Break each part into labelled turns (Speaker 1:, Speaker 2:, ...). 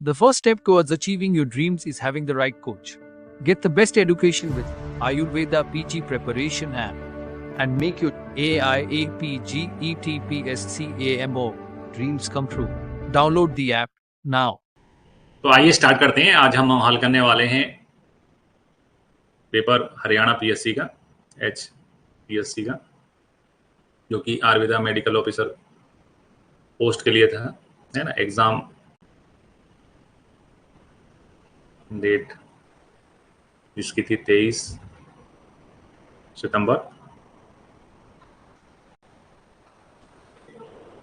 Speaker 1: The first step towards achieving your dreams is having the right coach. Get the best education with Ayurveda PG Preparation app and make your AIAPGETPSCAMO dreams come true. Download the app now.
Speaker 2: तो आइए start करते हैं। आज हम हल करने वाले हैं पेपर हरियाणा पीएससी का, HPSC का, जो कि आयुर्वेदा मेडिकल ऑफिसर पोस्ट के लिए था, है ना। एग्जाम डेट जिसकी थी 23 सितंबर।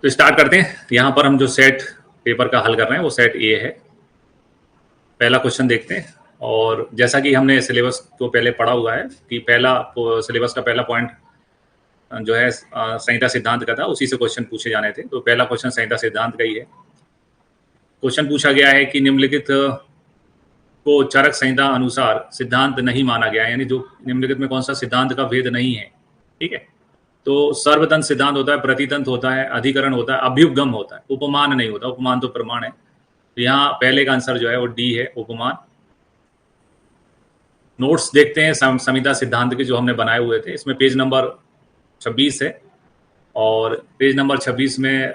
Speaker 2: तो स्टार्ट करते हैं। यहाँ पर हम जो सेट पेपर का हल कर रहे हैं वो सेट ए है। पहला क्वेश्चन देखते हैं। और जैसा कि हमने सिलेबस को पहले पढ़ा हुआ है कि सिलेबस का पहला पॉइंट जो है संहिता सिद्धांत का था, उसी से क्वेश्चन पूछे जाने थे। तो पहला क्वेश्चन संहिता सिद्धांत का ही है। क्वेश्चन पूछा गया है कि निम्नलिखित को चरक संहिता अनुसार सिद्धांत नहीं माना गया है, यानी जो निम्नलिखित में कौन सा सिद्धांत का भेद नहीं है। ठीक है, तो सर्वतंत्र सिद्धांत होता है, प्रतितंत्र होता है, अधिकरण होता है, अभ्युपगम होता है, उपमान नहीं होता। उपमान तो प्रमाण है। तो यहाँ पहले का आंसर जो है वो डी है, उपमान। नोट्स देखते हैं संहिता सिद्धांत के जो हमने बनाए हुए थे। इसमें पेज नंबर 26 है और पेज नंबर 26 में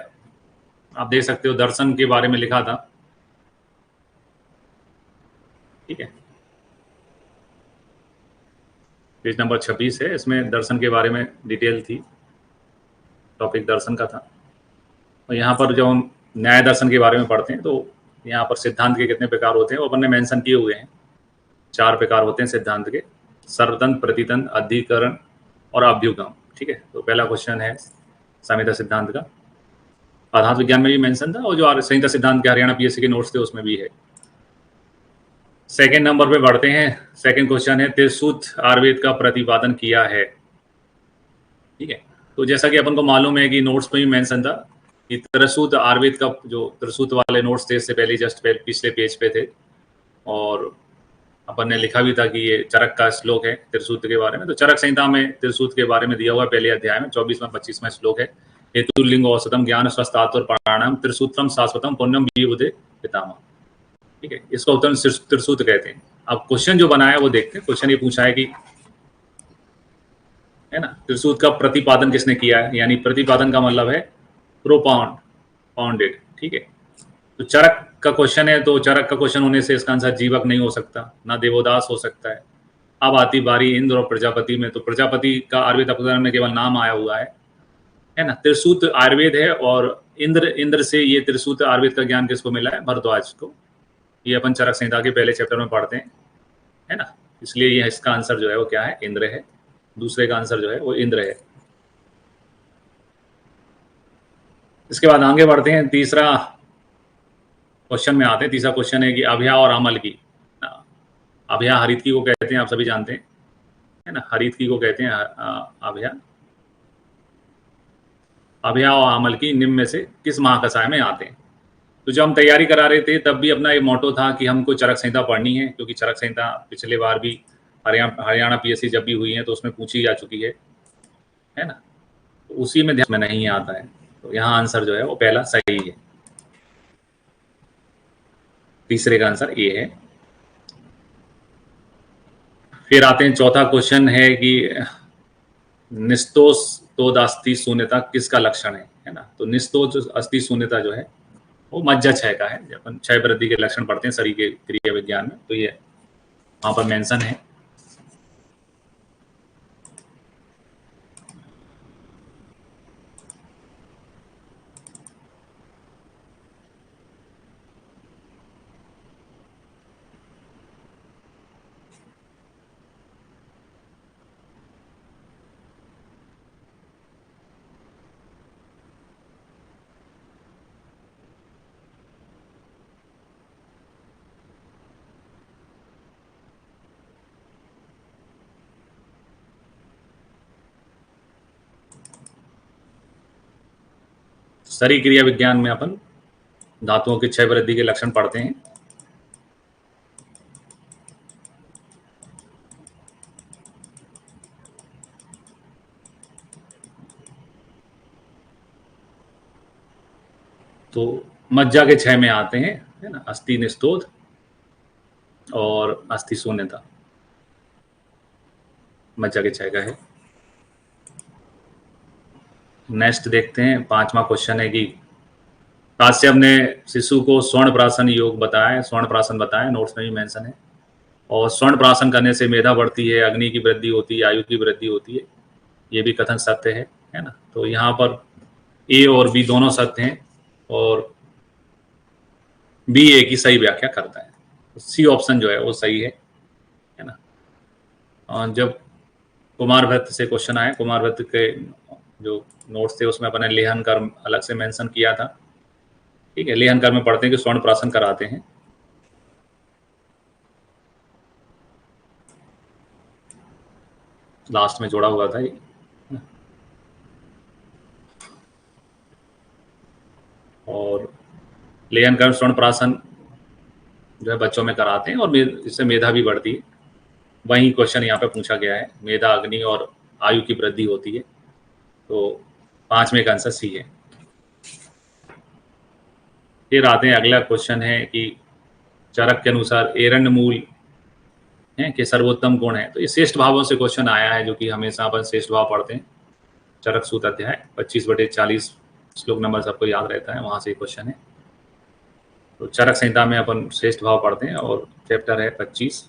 Speaker 2: आप देख सकते हो दर्शन के बारे में लिखा था। ठीक है, पेज नंबर 26 है, इसमें दर्शन के बारे में डिटेल थी, टॉपिक दर्शन का था। और यहाँ पर जब हम न्याय दर्शन के बारे में पढ़ते हैं तो यहाँ पर सिद्धांत के कितने प्रकार होते हैं वो अपन ने मेंशन किए हुए हैं। 4 प्रकार होते हैं सिद्धांत के: सर्वतंत्र, प्रतितंत्र, अधिकरण और अभ्युगम। ठीक है, तो पहला क्वेश्चन है संहिता सिद्धांत का। आधार विज्ञान में भी मेंशन था और जो संहिता सिद्धांत के हरियाणा पीएससी के नोट्स थे उसमें भी है। सेकेंड नंबर पे बढ़ते हैं। सेकेंड क्वेश्चन है त्रिसूत्र आयुर्वेद का प्रतिपादन किया है। ठीक है, तो जैसा कि अपन को मालूम है कि नोट्स में भी मेंशन था कि त्रिसूत्र आयुर्वेद का, जो त्रिसूत्र वाले नोट्स थे इससे पहले जस्ट पिछले पेज पे थे, और अपन ने लिखा भी था कि ये चरक का श्लोक है त्रिसूत्र के बारे में। तो चरक संहिता में त्रिसूत्र के बारे में दिया हुआ पहले अध्याय में 24वां-25वां श्लोक है। हेतुलिंग औषधम ज्ञान स्वस्थात्वर प्राणायाम त्रिसूत्रम शाश्वतम पुण्यम विबुधे पितामह। ठीक है, इसको उत्तम त्रिसूत्र कहते हैं। अब क्वेश्चन जो बनाया वो देखते हैं। क्वेश्चन ये पूछा है कि, है ना, त्रिसूत्र का प्रतिपादन किसने किया है, यानी प्रतिपादन का मतलब है प्रोपाउंडेड। ठीक है, तो चरक का क्वेश्चन है, तो चरक का क्वेश्चन होने से इसका आंसर जीवक नहीं हो सकता, ना देवोदास हो सकता है। अब आती बारी इंद्र और प्रजापति में, तो प्रजापति का आयुर्वेद अपकरण में केवल नाम आया हुआ है ना। त्रिसूत्र आयुर्वेद है और इंद्र से ये त्रिसूत्र आयुर्वेद का ज्ञान किसको मिला है? भरद्वाज को। ये अपन चरक संहिता के पहले चैप्टर में पढ़ते हैं, है ना। इसलिए ये इसका आंसर जो है वो क्या है? इंद्र है। दूसरे का आंसर जो है वो इंद्र है। इसके बाद आगे बढ़ते हैं। तीसरा क्वेश्चन में आते हैं। तीसरा क्वेश्चन है कि अभ्या और अमल की। अभ्या हरितकी को कहते हैं, आप सभी जानते हैं, है ना। हरितकी को कहते हैं अभ्या। अभ्या और अमल की निम्न में से किस महाकषाय में आते हैं? तो जब हम तैयारी करा रहे थे तब भी अपना एक मोटो था कि हमको चरक संहिता पढ़नी है, क्योंकि चरक संहिता पिछले बार भी हरियाणा पीएससी जब भी हुई है तो उसमें पूछी जा चुकी है ना। तो उसी में ध्यान में नहीं आता है। तो यहाँ आंसर जो है वो पहला सही है। तीसरे का आंसर ये है। फिर आते हैं, चौथा क्वेश्चन है कि निस्तोष तो अस्थि शून्यता किसका लक्षण है ना। तो निस्तोष अस्थि शून्यता जो है वो मज्जा क्षय का है। जब अपन क्षय वृद्धि के लक्षण पढ़ते हैं शरीर के क्रिया विज्ञान में, तो ये वहां पर मेंशन है। शरीर क्रिया विज्ञान में अपन धातुओं की क्षय वृद्धि के लक्षण पढ़ते हैं। तो मज्जा के 6 में आते हैं, है ना, अस्थि निस्तोध और अस्थि शून्यता मज्जा के 6 का है। नेक्स्ट देखते हैं, 5वां क्वेश्चन है कि काश्यप ने शिशु को स्वर्ण प्राशन योग बताया, स्वर्ण प्राशन बताया, नोट्स में भी मेंशन है। और स्वर्ण प्राशन करने से मेधा बढ़ती है, अग्नि की वृद्धि होती है, आयु की वृद्धि होती है, ये भी कथन सत्य है ना। तो यहाँ पर ए और बी दोनों सत्य हैं और बी ए की सही व्याख्या करता है। सी ऑप्शन जो है वो सही है ना। और जब कुमार भट्ट से क्वेश्चन आए, कुमार भट्ट के जो नोट्स थे उसमें अपने लेहन कर्म अलग से मेंशन किया था, ठीक है। लेहन कर्म में पढ़ते हैं कि स्वर्ण प्राशन कराते हैं। लास्ट में जोड़ा हुआ था ये। और लेहन कर्म स्वर्ण प्राशन जो है बच्चों में कराते हैं और इससे मेधा भी बढ़ती है। वही क्वेश्चन यहाँ पे पूछा गया है, मेधा, अग्नि और आयु की वृद्धि होती है। तो 5 में का आंसर सी है। फिर आते हैं, अगला क्वेश्चन है कि चरक के अनुसार एरण्य मूल है कि सर्वोत्तम गुण है। तो ये श्रेष्ठ भावों से क्वेश्चन आया है, जो कि हमेशा अपन श्रेष्ठ भाव पढ़ते हैं। चरक सूत अध्याय 25/40 श्लोक नंबर सबको याद रहता है, वहां से क्वेश्चन है। तो चरक संहिता में अपन श्रेष्ठ भाव पढ़ते हैं और चैप्टर है 25।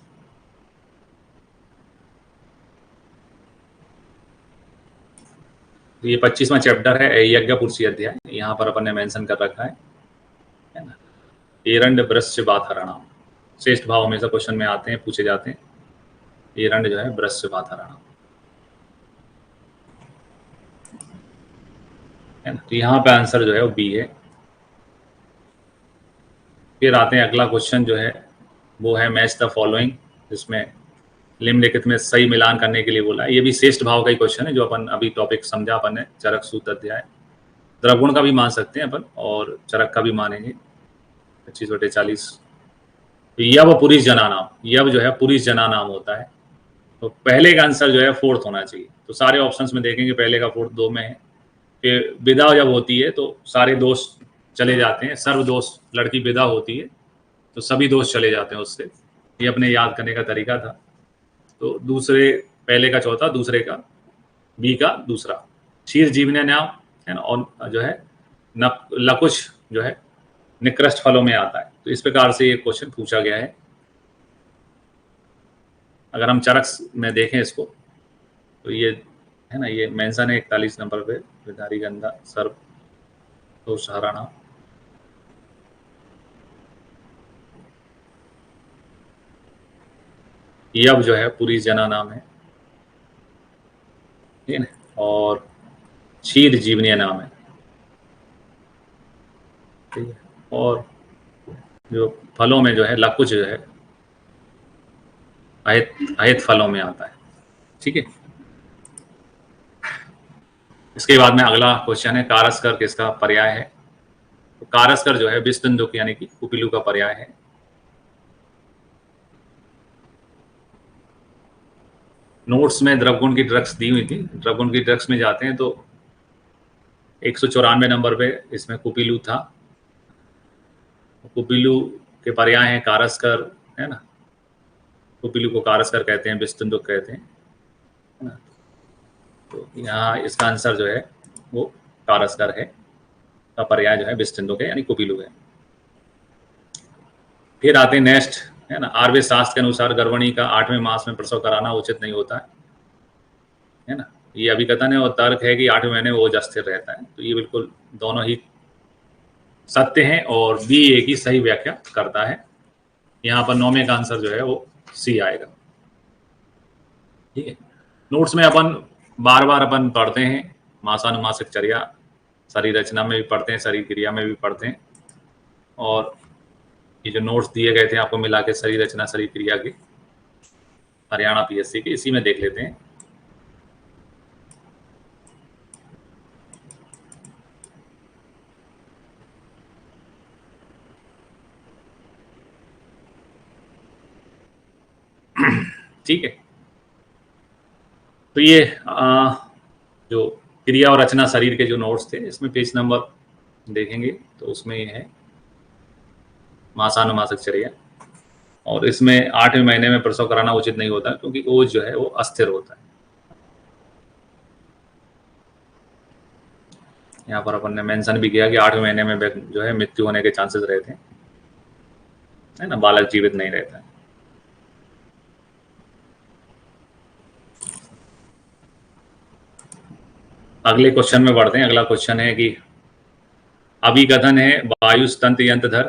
Speaker 2: तो ये 25वां चैप्टर है यज्ञ पुरुषी अध्याय। यहाँ पर अपन ने मेंशन कर रखा है ना। एरंड वृश्च बाथराणाम, श्रेष्ठ भाव हमेशा क्वेश्चन में आते हैं, पूछे जाते हैं। एरंड जो है वृश्च बाथराणाम, है ना। तो यहाँ पे आंसर जो है वो बी है। फिर आते हैं, अगला क्वेश्चन जो है वो है मैच द फॉलोइंग, जिसमें निम्नलिखित में सही मिलान करने के लिए बोला है। ये भी श्रेष्ठ भाव का ही क्वेश्चन है, जो अपन अभी टॉपिक समझा अपन ने, चरक सूत अध्याय। द्रगुण का भी मान सकते हैं अपन और चरक का भी मानेंगे। 25/40। तो यव पुरुष जना नाम, यव जो है पुरुष जना नाम होता है। तो पहले का आंसर जो है 4th होना चाहिए। तो सारे ऑप्शंस में देखेंगे पहले का 4th 2 में है। फिर विदा जब होती है तो सारे दोष चले जाते हैं, सर्व दोष, लड़की विदा होती है तो सभी दोष चले जाते हैं उससे। ये अपने याद करने का तरीका था। तो दूसरे, पहले का चौथा, दूसरे का, बी का दूसरा। क्षीर जीवने नाम है ना, और जो है लकुश जो है निकृष्ट फलों में आता है। तो इस प्रकार से ये क्वेश्चन पूछा गया है। अगर हम चरक में देखें इसको तो ये है ना, ये मेंशन है 41 नंबर पे, विधारी गंधा सर्व तो सहाराना। यव जो है पूरी जना नाम है, ठीक है ना, और क्षीर जीवनीय नाम है, ठीक है। और जो फलों में जो है लकुच जो है अहित फलों में आता है, ठीक है। इसके बाद में अगला क्वेश्चन है, कारस्कर किसका पर्याय है। तो कारस्कर जो है विस्तुंदुक यानी कि कुपिलू का पर्याय है। नोट्स में द्रवगुण की ड्रग्स दी हुई थी, द्रवगुण की ड्रग्स में जाते हैं तो 194 नंबर पे इसमें कुपिलू था। कुपिलू के पर्याय है कारस्कर, है ना। कुपिलू को कारस्कर कहते हैं, विस्तुंदुक कहते हैं, है ना। तो यहाँ इसका आंसर जो है वो कारस्कर है, का पर्याय जो है विस्तुंदुक है यानी कुपिलू है। फिर आते हैं नेक्स्ट, है ना। आयुर्वेद शास्त्र के अनुसार गर्भणी का 8वें मास में प्रसव कराना उचित नहीं होता है ना। ये अभिकथन है और तर्क है कि 8वें महीने में ओज अस्थिर रहता है। तो ये बिल्कुल दोनों ही सत्य हैं और बी ए की सही व्याख्या करता है। यहाँ पर 9वें का आंसर जो है वो सी आएगा, ठीक है। नोट्स में अपन बार बार अपन पढ़ते हैं, मासानुमासिक चर्या शरीर रचना में भी पढ़ते हैं, शरीर क्रिया में भी पढ़ते हैं। और ये जो नोट्स दिए गए थे आपको मिला के शरीर रचना शरीर क्रिया के, हरियाणा पीएससी के, इसी में देख लेते हैं। ठीक है। तो ये जो क्रिया और रचना शरीर के जो नोट्स थे, इसमें पेज नंबर देखेंगे तो उसमें ये है मासानुमासिक चर्या। और इसमें 8वें महीने में प्रसव कराना उचित नहीं होता क्योंकि ओज जो है वो अस्थिर होता है। यहाँ पर अपन ने मेंशन भी किया कि 8वें महीने में जो है मृत्यु होने के चांसेस रहते हैं, है ना, बालक जीवित नहीं रहता है। अगले क्वेश्चन में बढ़ते हैं। अगला क्वेश्चन है कि अभिकथन है वायुस्तंत यंत्रधर।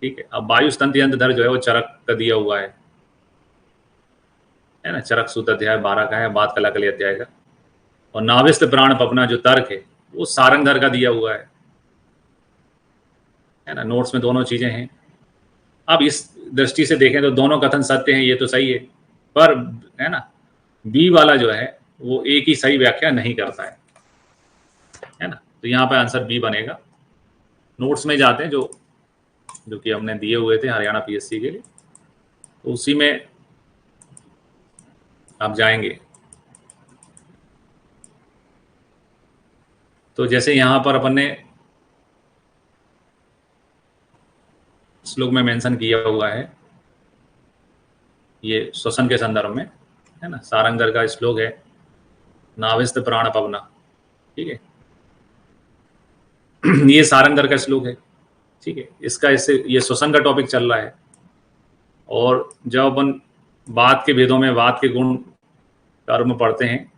Speaker 2: ठीक है, अब वायुस्तंत यंत्रधर जो है वो चरक का दिया हुआ है ना, चरक सूत्र अध्याय 12 का है, बात कलाकली अध्याय का। और नाभिस्थ प्राण पपना जो तर्क है वो सारंगधर का दिया हुआ है ना। नोट्स में दोनों चीजें हैं। अब इस दृष्टि से देखें तो दोनों कथन सत्य हैं, ये तो सही है, पर है ना बी वाला जो है वो एक ही सही व्याख्या नहीं करता है ना। तो यहाँ पे आंसर बी बनेगा। नोट्स में जाते हैं जो कि हमने दिए हुए थे हरियाणा पीएससी के लिए, तो उसी में आप जाएंगे। तो जैसे यहाँ पर अपन ने श्लोक में मेंशन किया हुआ है, ये श्वसन के संदर्भ में है ना, सारंगधर का श्लोक है, नाभिस्थ प्राण पवना। ठीक है, ये सारंगधर का श्लोक है। ठीक है, इसका इससे ये श्वसन का टॉपिक चल रहा है। और जब अपन वात के भेदों में वात के गुण कर्म पढ़ते हैं,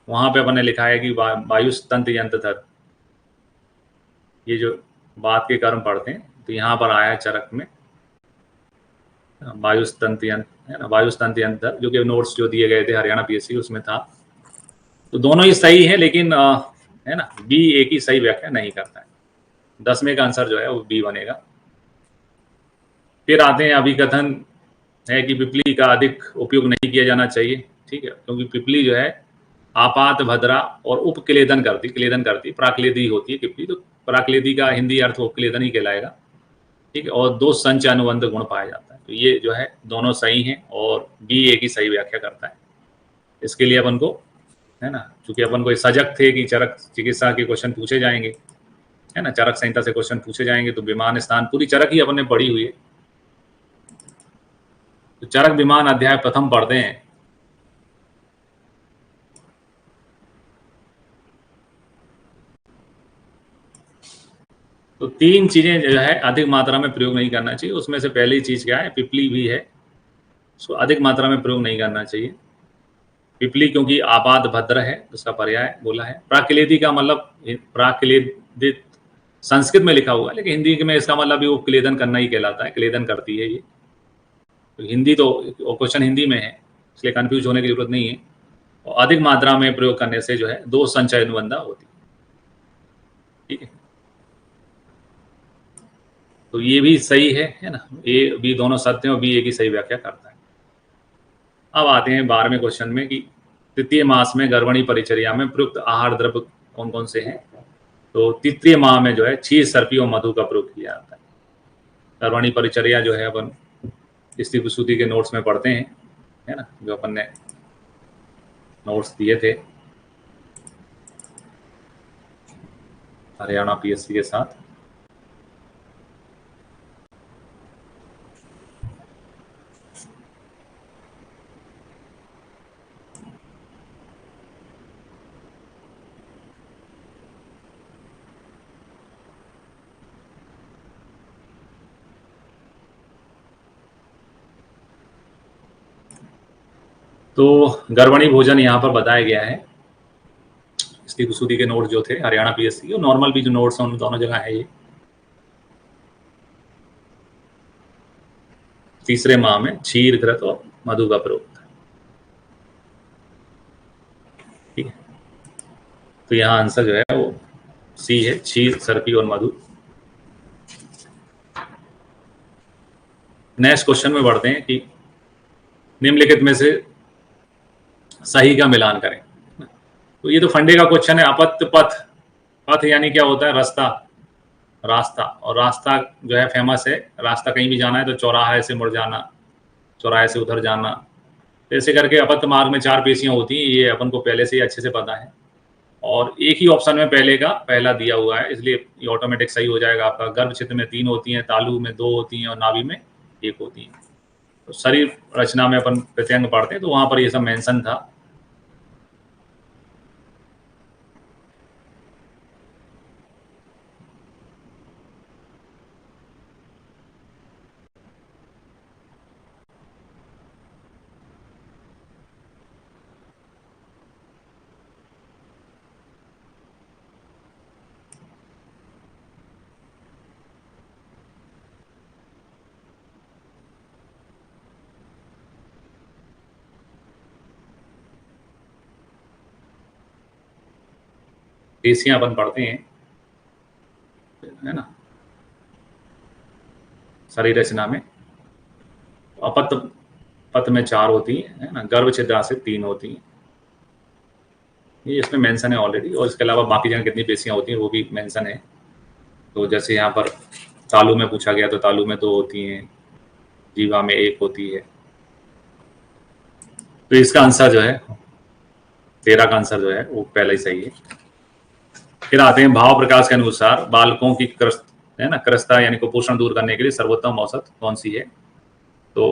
Speaker 2: वहां पे अपन ने लिखा है कि वायुस्तंत यंत्रधर, ये जो वात के कर्म पढ़ते हैं, तो यहाँ पर आया है चरक में वायुस्तंत यंत्र है ना, वायुस्तंत यंत्रधर, जो कि नोट्स जो दिए गए थे हरियाणा पीएससी उसमें था। तो दोनों ही सही है, लेकिन है ना बी एक ही सही व्याख्या नहीं करता है। 10वें का आंसर जो है वो बी बनेगा। फिर आते हैं अभिकथन है कि पिपली का अधिक उपयोग नहीं किया जाना चाहिए। ठीक है, क्योंकि पिपली जो है आपात भद्रा और उपक्लेदन करती प्राक्लेदी होती है पिपली, तो प्राक्लेदी का हिंदी अर्थ उपक्लेदन ही कहलाएगा। ठीक है, और दो संच अनुबंध गुण पाया जाता है। तो ये जो है दोनों सही हैं और बी एक ही सही व्याख्या करता है। इसके लिए अपन को है ना, चूंकि अपन को सजग थे कि चरक चिकित्सा के क्वेश्चन पूछे जाएंगे, है ना, चरक संहिता से क्वेश्चन पूछे जाएंगे, तो विमान स्थान पूरी चरक ही अपन ने पढ़ी हुई है। तो चरक विमान अध्याय प्रथम पढ़ते हैं। तो 3 चीजें जो है अधिक मात्रा में प्रयोग नहीं करना चाहिए। उसमें से पहली चीज क्या है, पिपली भी है, उसको अधिक मात्रा में प्रयोग नहीं करना चाहिए। पिपली क्योंकि आपात भद्र है, उसका पर्याय बोला है। प्राक्लेदी का मतलब प्राक्लेदित संस्कृत में लिखा हुआ है, लेकिन हिंदी में इसका मतलब भी उपक्लेदन करना ही कहलाता है, क्लेदन करती है ये। तो हिंदी तो क्वेश्चन हिंदी में है, इसलिए कंफ्यूज होने की जरूरत नहीं है। और अधिक मात्रा में प्रयोग करने से जो है दो संचय अनुबंधा होती है। ठीक है, तो ये भी सही है ना, ए बी दोनों सत्य हैं और बी एक ही सही व्याख्या करता है। अब आते हैं 12वें क्वेश्चन में कि तृतीय मास में गर्भणी परिचर्या में प्रयुक्त आहार द्रव्य कौन कौन से हैं। तो तृतीय माह में जो है क्षीर सर्पी और मधु का प्रयोग किया जाता है। गर्भणी परिचर्या जो है अपन स्त्री प्रसूति के नोट्स में पढ़ते हैं, है ना, जो अपन ने नोट्स दिए थे हरियाणा पीएससी के साथ। तो गर्भणी भोजन यहाँ पर बताया गया है। इसकी कुसूदी के नोट्स जो थे हरियाणा पीएससी और नॉर्मल भी जो नोट्स हैं उन दोनों जगह है ये। तीसरे माह में क्षीर घृत और मधु का प्रयोग होता है। ठीक है, तो यहाँ आंसर जो है वो सी है, क्षीर सर्पी और मधु। नेक्स्ट क्वेश्चन में बढ़ते हैं कि निम्नलिखित में से सही का मिलान करें। तो ये तो फंडे का क्वेश्चन है। अपत्य पथ, पथ यानी क्या होता है, रास्ता, रास्ता, और रास्ता जो है फेमस है। रास्ता कहीं भी जाना है तो चौराहे से मुड़ जाना, चौराहे से उधर जाना, ऐसे करके अपत्य मार्ग में 4 पेशियां होती हैं, ये अपन को पहले से ही अच्छे से पता है। और एक ही ऑप्शन में पहले का पहला दिया हुआ है, इसलिए ये ऑटोमेटिक सही हो जाएगा आपका। गर्भ क्षेत्र में 3 होती हैं, तालु में 2 होती हैं और नाभि में 1 होती हैं। तो शरीर रचना में अपन प्रत्यंग पढ़ते हैं तो वहां पर ये सब मेंशन था। पेशियां अपन पढ़ते हैं, है ना, शरीर रचना में अपत पत में 4 होती है ना, गर्भ छिद्रा से 3 होती हैं, ये इसमें मेंशन है ऑलरेडी। और इसके अलावा बाकी जगह कितनी पेशियां होती हैं वो भी मेंशन है। तो जैसे यहाँ पर तालु में पूछा गया तो तालु में 2 होती हैं, जीवा में 1 होती है। तो इसका आंसर जो है 13 का आंसर जो है वो पहले ही सही है। फिर आते हैं भाव प्रकाश के अनुसार बालकों की है ना क्रस्ता यानी कुपोषण दूर करने के लिए सर्वोत्तम औसत कौन सी है। तो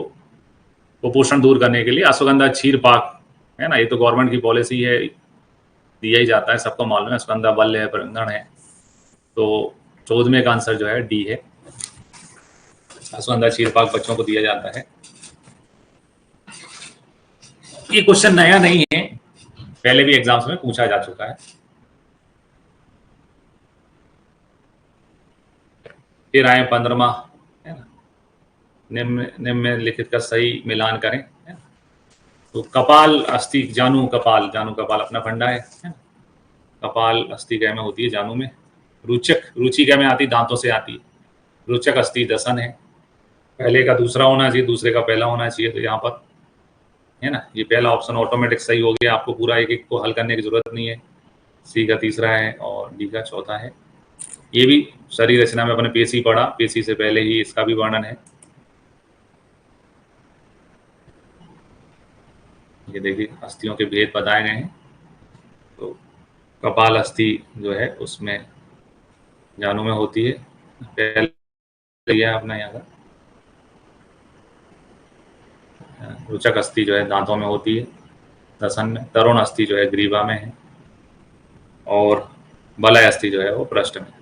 Speaker 2: कुपोषण दूर करने के लिए अश्वगंधा क्षीर पाक, है ना, ये तो गवर्नमेंट की पॉलिसी है, दिया ही जाता है, सबको मालूम है। अश्वगंधा बल्ल है, प्रंगण है। तो 14वें का आंसर जो है डी है, अश्वगंधा क्षीर पाक बच्चों को दिया जाता है। ये क्वेश्चन नया नहीं है, पहले भी एग्जाम्स में पूछा जा चुका है। फिर आए 15वां, है ना, निम्नलिखित का सही मिलान करें, है ना। तो कपाल अस्थि जानु कपाल अपना फंडा है ना? कपाल अस्थि कै में होती है, जानु में। रुचि कै में आती, दांतों से आती है। रुचक अस्थि दसन है, पहले का दूसरा होना चाहिए, दूसरे का पहला होना चाहिए। तो यहाँ पर है ना, ये पहला ऑप्शन ऑटोमेटिक सही हो गया, आपको पूरा एक एक को हल करने की जरूरत नहीं है। सी का तीसरा है और डी का चौथा है। ये भी शरीर रचना में अपने पेशी पढ़ा, पेशी से पहले ही इसका भी वर्णन है। ये देखिए अस्थियों के भेद बताए गए हैं। तो कपाल अस्थि जो है उसमें जानु में होती है, पहले यह अपना यहाँ का। रुचक अस्थि जो है दांतों में होती है, दसन में। तरुण अस्थि जो है ग्रीवा में है और बलय अस्थि जो है वो पृष्ठ में।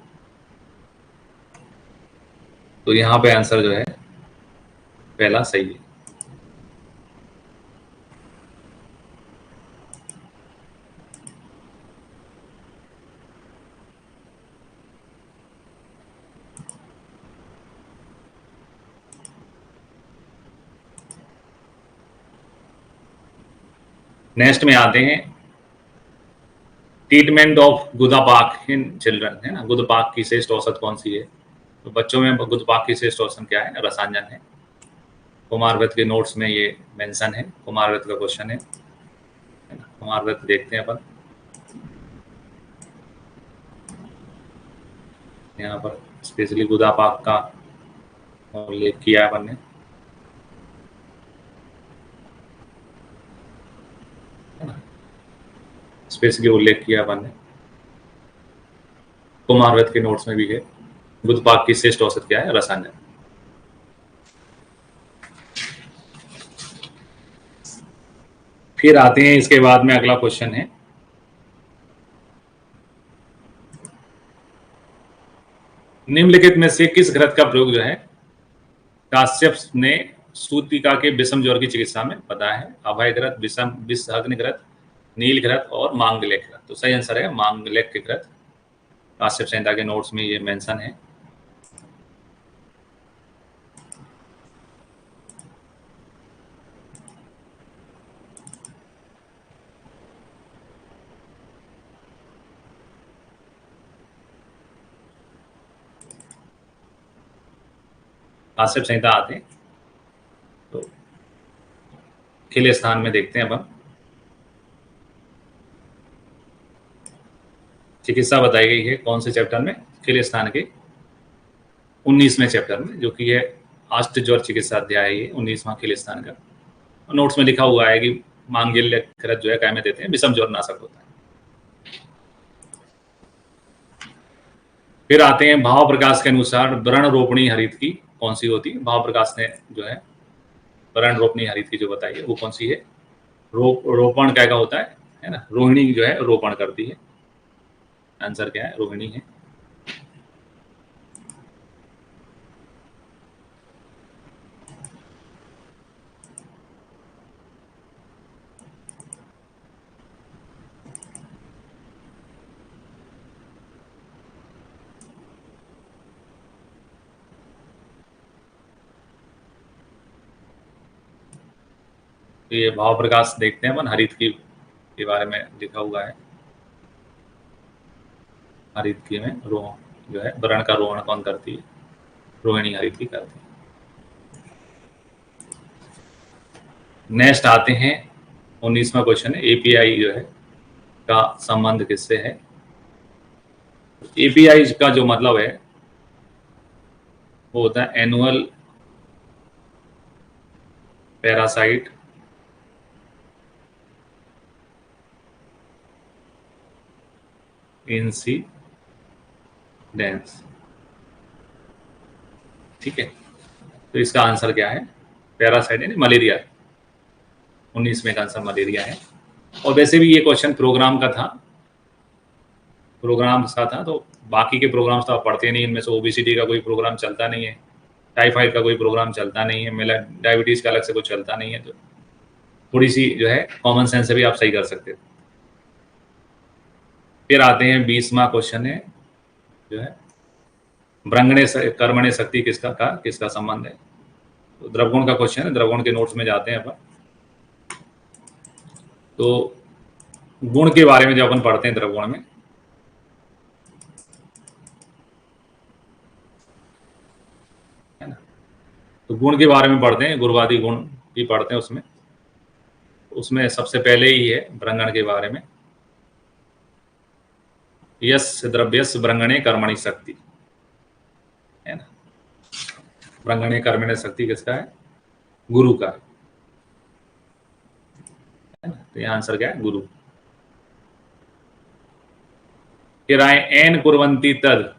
Speaker 2: तो यहाँ पे आंसर जो है पहला सही है। नेक्स्ट में आते हैं ट्रीटमेंट ऑफ गुदापाक इन चिल्ड्रन, है ना। गुदपाक की श्रेष्ठ औसत कौन सी है। तो बच्चों में गुदपाक की श्रेष्ठ औसत क्या है, रसांजन है। कुमारव्रत के नोट्स में ये मेंशन है, कुमारव्रत का क्वेश्चन है ना। कुमारव्रत देखते हैं अपन, यहाँ पर स्पेशली गुदापाक का उल्लेख किया है अपन ने, स्पेशली उल्लेख किया अपन ने। कुमारव्रत के नोट्स में भी है, गुदपाक की श्रेष्ठ औसत क्या है, रसांजन। फिर आते हैं इसके बाद में अगला क्वेश्चन है, निम्नलिखित में से किस घृत का प्रयोग जो है काश्यप ने सूतिका के विषम ज्वर की चिकित्सा में बताया है। अभय घृत, विषाग्नि घृत, नील घृत और मांगल्य घृत। तो सही आंसर है मांगल्य घृत, काश्यप संहिता के नोट्स में ये मेंशन है। काश्यप संहिता आते हैं तो खिले स्थान में देखते हैं अपन, चिकित्सा बताई गई है कौन से चैप्टर में, खिले स्थान के 19वें चैप्टर में, जो कि है अष्ट ज्वर चिकित्सा अध्याय है, 19वां खिले स्थान का। नोट्स में लिखा हुआ है कि मांगल्य घृत जो है काय में देते हैं, विषम ज्वर नाशक होता है। फिर आते हैं भाव प्रकाश के अनुसार वर्ण रोपणी हरित की कौन सी होती है। भाव प्रकाश ने जो है वर्ण रोपणी हरित की जो बताई है वो कौन सी है। रोपण क्या का होता है ना। रोहिणी जो है रोपण करती है। आंसर क्या है, रोहिणी है। तो ये भाव प्रकाश देखते हैं अपन हरित की के बारे में लिखा हुआ है। हरित की में जो है वर्ण का रोहण कौन करती है, रोहिणी हरित की करती है। नेक्स्ट आते हैं 19वां क्वेश्चन है एपीआई जो है का संबंध किससे है। एपीआई का जो मतलब है वो होता है एनुअल पैरासाइट इंसिडेंस। ठीक है, तो इसका आंसर क्या है, पैरासाइट यानी मलेरिया। 19 में का आंसर मलेरिया है। और वैसे भी ये क्वेश्चन प्रोग्राम का था, तो बाकी के प्रोग्राम्स तो आप पढ़ते नहीं, इनमें से ओबेसिटी का कोई प्रोग्राम चलता नहीं है, टाइफाइड का कोई प्रोग्राम चलता नहीं है, डायबिटीज का अलग से कुछ चलता नहीं है। तो थोड़ी सी जो है कॉमन सेंस से भी आप सही कर सकते हो। फिर आते हैं 20वां क्वेश्चन है जो है ब्रंगणे कर्मणे शक्ति किसका संबंध है। तो द्रवगुण का क्वेश्चन है, द्रवगुण के नोट्स में जाते हैं अपन। तो गुण के बारे में जब अपन पढ़ते हैं द्रवगुण में, है ना, तो गुण के बारे में पढ़ते हैं, गुणवादी गुण भी पढ़ते हैं। उसमें सबसे पहले ही है ब्रंगण के बारे में, यस्य द्रव्यस्य ब्रंगणे कर्मणि शक्ति, है ना। ब्रंगणे कर्मणे शक्ति किसका है, गुरु का है ना। तो यह आंसर क्या है, गुरु। फिर आए एन कुर्वन्ति तद,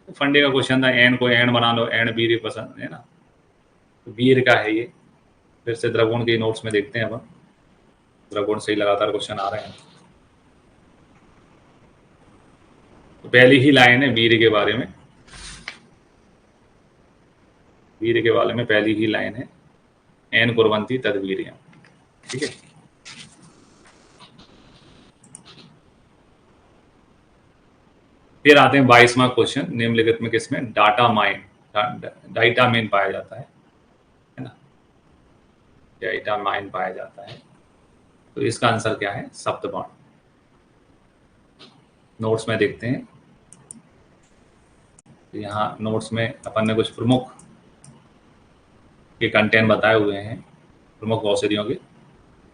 Speaker 2: फंडे का क्वेश्चन था, एन को एन बना लो, एन वीर पसंद है ना, तो वीर का है ये। फिर से द्रवगुण के नोट्स में देखते हैं अपन, द्रवगुण से ही लगातार क्वेश्चन आ रहे हैं। तो पहली ही लाइन है वीर के बारे में, वीर के बारे में पहली ही लाइन है एन कुर्वन्ति तद वीर्यम्। ठीक है, फिर आते हैं 22वां क्वेश्चन, निम्नलिखित में किसमें डाइटामाइन पाया जाता है ना, डाइटामाइन पाया जाता है। तो इसका आंसर क्या है, सप्तबाण। नोट्स में देखते हैं, तो यहाँ नोट्स में अपन ने कुछ प्रमुख के कंटेंट बताए हुए हैं, प्रमुख औषधियों के,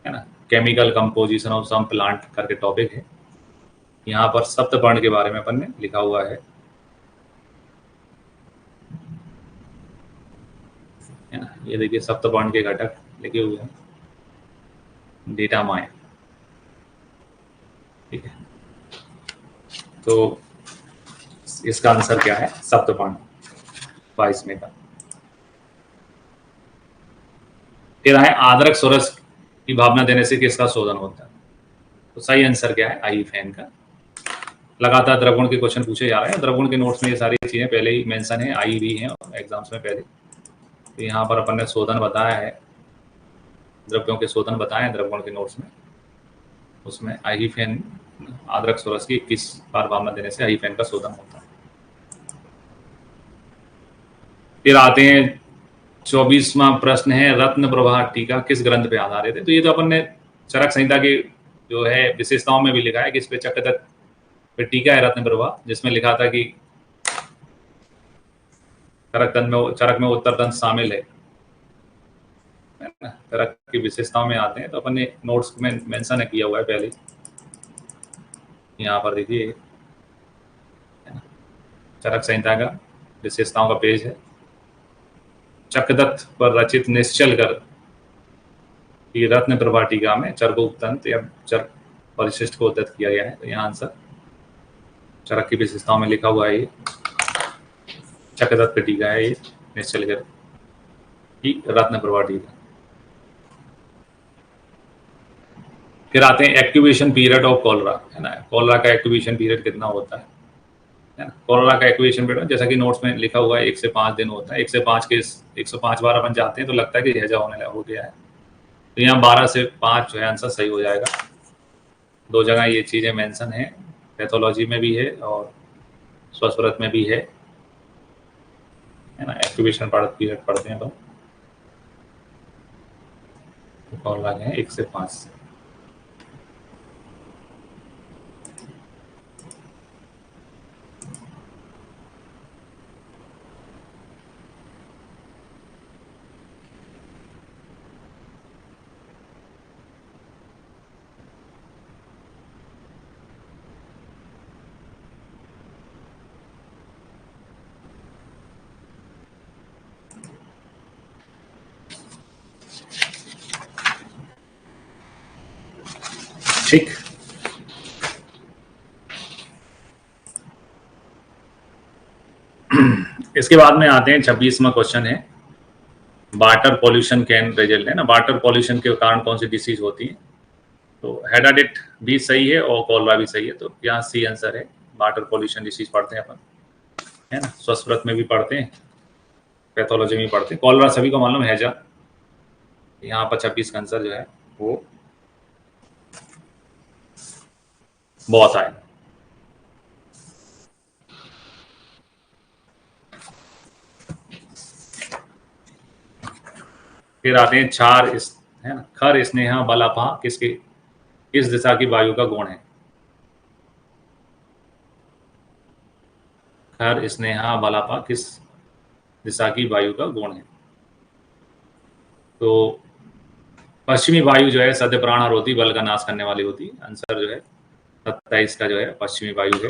Speaker 2: है ना। Chemical composition of some plant करके टॉपिक है। यहाँ पर सप्तपर्ण के बारे में अपन ने लिखा हुआ है ना। ये देखिए सप्तपर्ण के घटक लिखे हुए हैं, डाइटामाइन। ठीक है, तो इसका आंसर क्या है, सप्तपर्ण 22 में का। फिर आए आदरक सोरस की भावना देने से किसका शोधन होता है। तो सही आंसर क्या है, आई फैन का। लगातार द्रवगुण के क्वेश्चन पूछे जा रहे हैं, द्रवगुण के नोट्स में ये सारी चीजें पहले ही मेंशन है, आई भी है एग्जाम्स में पहले। तो यहाँ पर अपन ने शोधन बताया है, द्रव्यों के शोधन बताए हैं द्रवगुण के नोट्स में। उसमें आई फैन आदरक सोरस की 21 बार भावना देने से आई फैन का शोधन होता है। फिर आते हैं 24वां प्रश्न है, रत्न प्रभा टीका किस ग्रंथ पे आधारित है। तो ये तो अपन ने चरक संहिता की जो है विशेषताओं में भी लिखा है कि इस पे चक्रदत्त पे टीका है रत्न प्रभा, जिसमें लिखा था कि चरक में उत्तर तंत्र शामिल है ना। चरक की विशेषताओं में आते हैं, तो अपन ने नोट्स में मेंशन किया हुआ है पहले, यहाँ पर देखिए चरक संहिता का विशेषताओं का पेज है। चक्रदत्त पर रचित निश्चल कर की रत्न प्रभा टीका में चर को उपतंत्र या चर परिशिष्ट को उद्धत किया गया है। तो यहाँ आंसर चरक की विशेषताओं में लिखा हुआ है। चक्रदत्त टीका है ये निश्चल कर रत्न प्रभा टीका। फिर आते हैं एक्टिवेशन पीरियड ऑफ कॉलरा, है ना। कॉलरा का एक्टिवेशन पीरियड कितना होता है ना। कॉलरा का एक्टिवेशन पीरियड जैसा कि नोट्स में लिखा हुआ है 1 से 5 दिन होता है। 1 से 5 के 105 बार अपन जाते हैं तो लगता है कि हैजा होने हो गया है, तो यहाँ 12 से 5 जो है आंसर सही हो जाएगा। 2 जगह ये चीजें मेंशन है, पैथोलॉजी में भी है और स्वस्थ व्रत में भी है ना। एक्टिवेशन पीरियड पढ़ते हैं तो कॉलरा है 1 से 5 से। ठीक, इसके बाद में आते हैं 26वां क्वेश्चन है, वाटर पॉल्यूशन कैन रिजल्ट, है ना। वाटर पॉल्यूशन के कारण कौन सी डिसीज होती है, तो हेडाडिट भी सही है और कॉलरा भी सही है, तो यहाँ सी आंसर है। वाटर पॉल्यूशन डिसीज पढ़ते हैं अपन, है ना, स्वस्थ व्रत में भी पढ़ते हैं, पैथोलॉजी में भी पढ़ते हैं। कॉलरा सभी को मालूम है, हैजा। यहाँ पर 26 का आंसर जो है वो बहुत आए। फिर आते हैं क्षार, है ना, खर स्नेहा बलापा किसके किस दिशा की वायु का गुण है। खर स्नेहा बलापा किस दिशा की वायु का गुण है, तो पश्चिमी वायु जो है सद्य प्राणहर होती, बल का नाश करने वाली होती। आंसर जो है 27 का जो है पश्चिमी वायु है।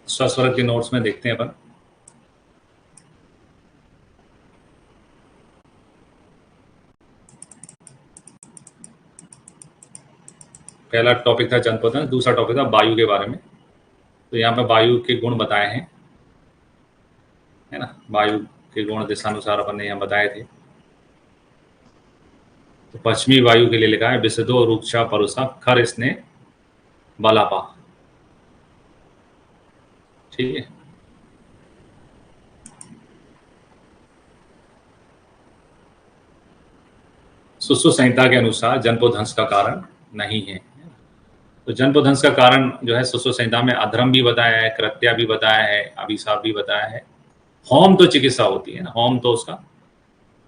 Speaker 2: स्वस्वरक के नोट्स में देखते हैं अपन। पहला टॉपिक था जनपद, दूसरा टॉपिक था वायु के बारे में। तो यहाँ पे वायु के गुण बताए हैं, है ना। वायु के गुण दिशानुसार अपन ने यहाँ बताए थे। तो पश्चिमी वायु के लिए लिखा है विशदो रुक्षा परुषा खर स्नेह बलापा, ठीक है। सुश्रुत संहिता के अनुसार जन्पोध्वंस का कारण नहीं है। तो जन्पोध्वंस का कारण जो है सुश्रुत संहिता में अधर्म भी बताया है, कृत्या भी बताया है, अभिशाप भी बताया है। होम तो चिकित्सा होती है ना, होम तो उसका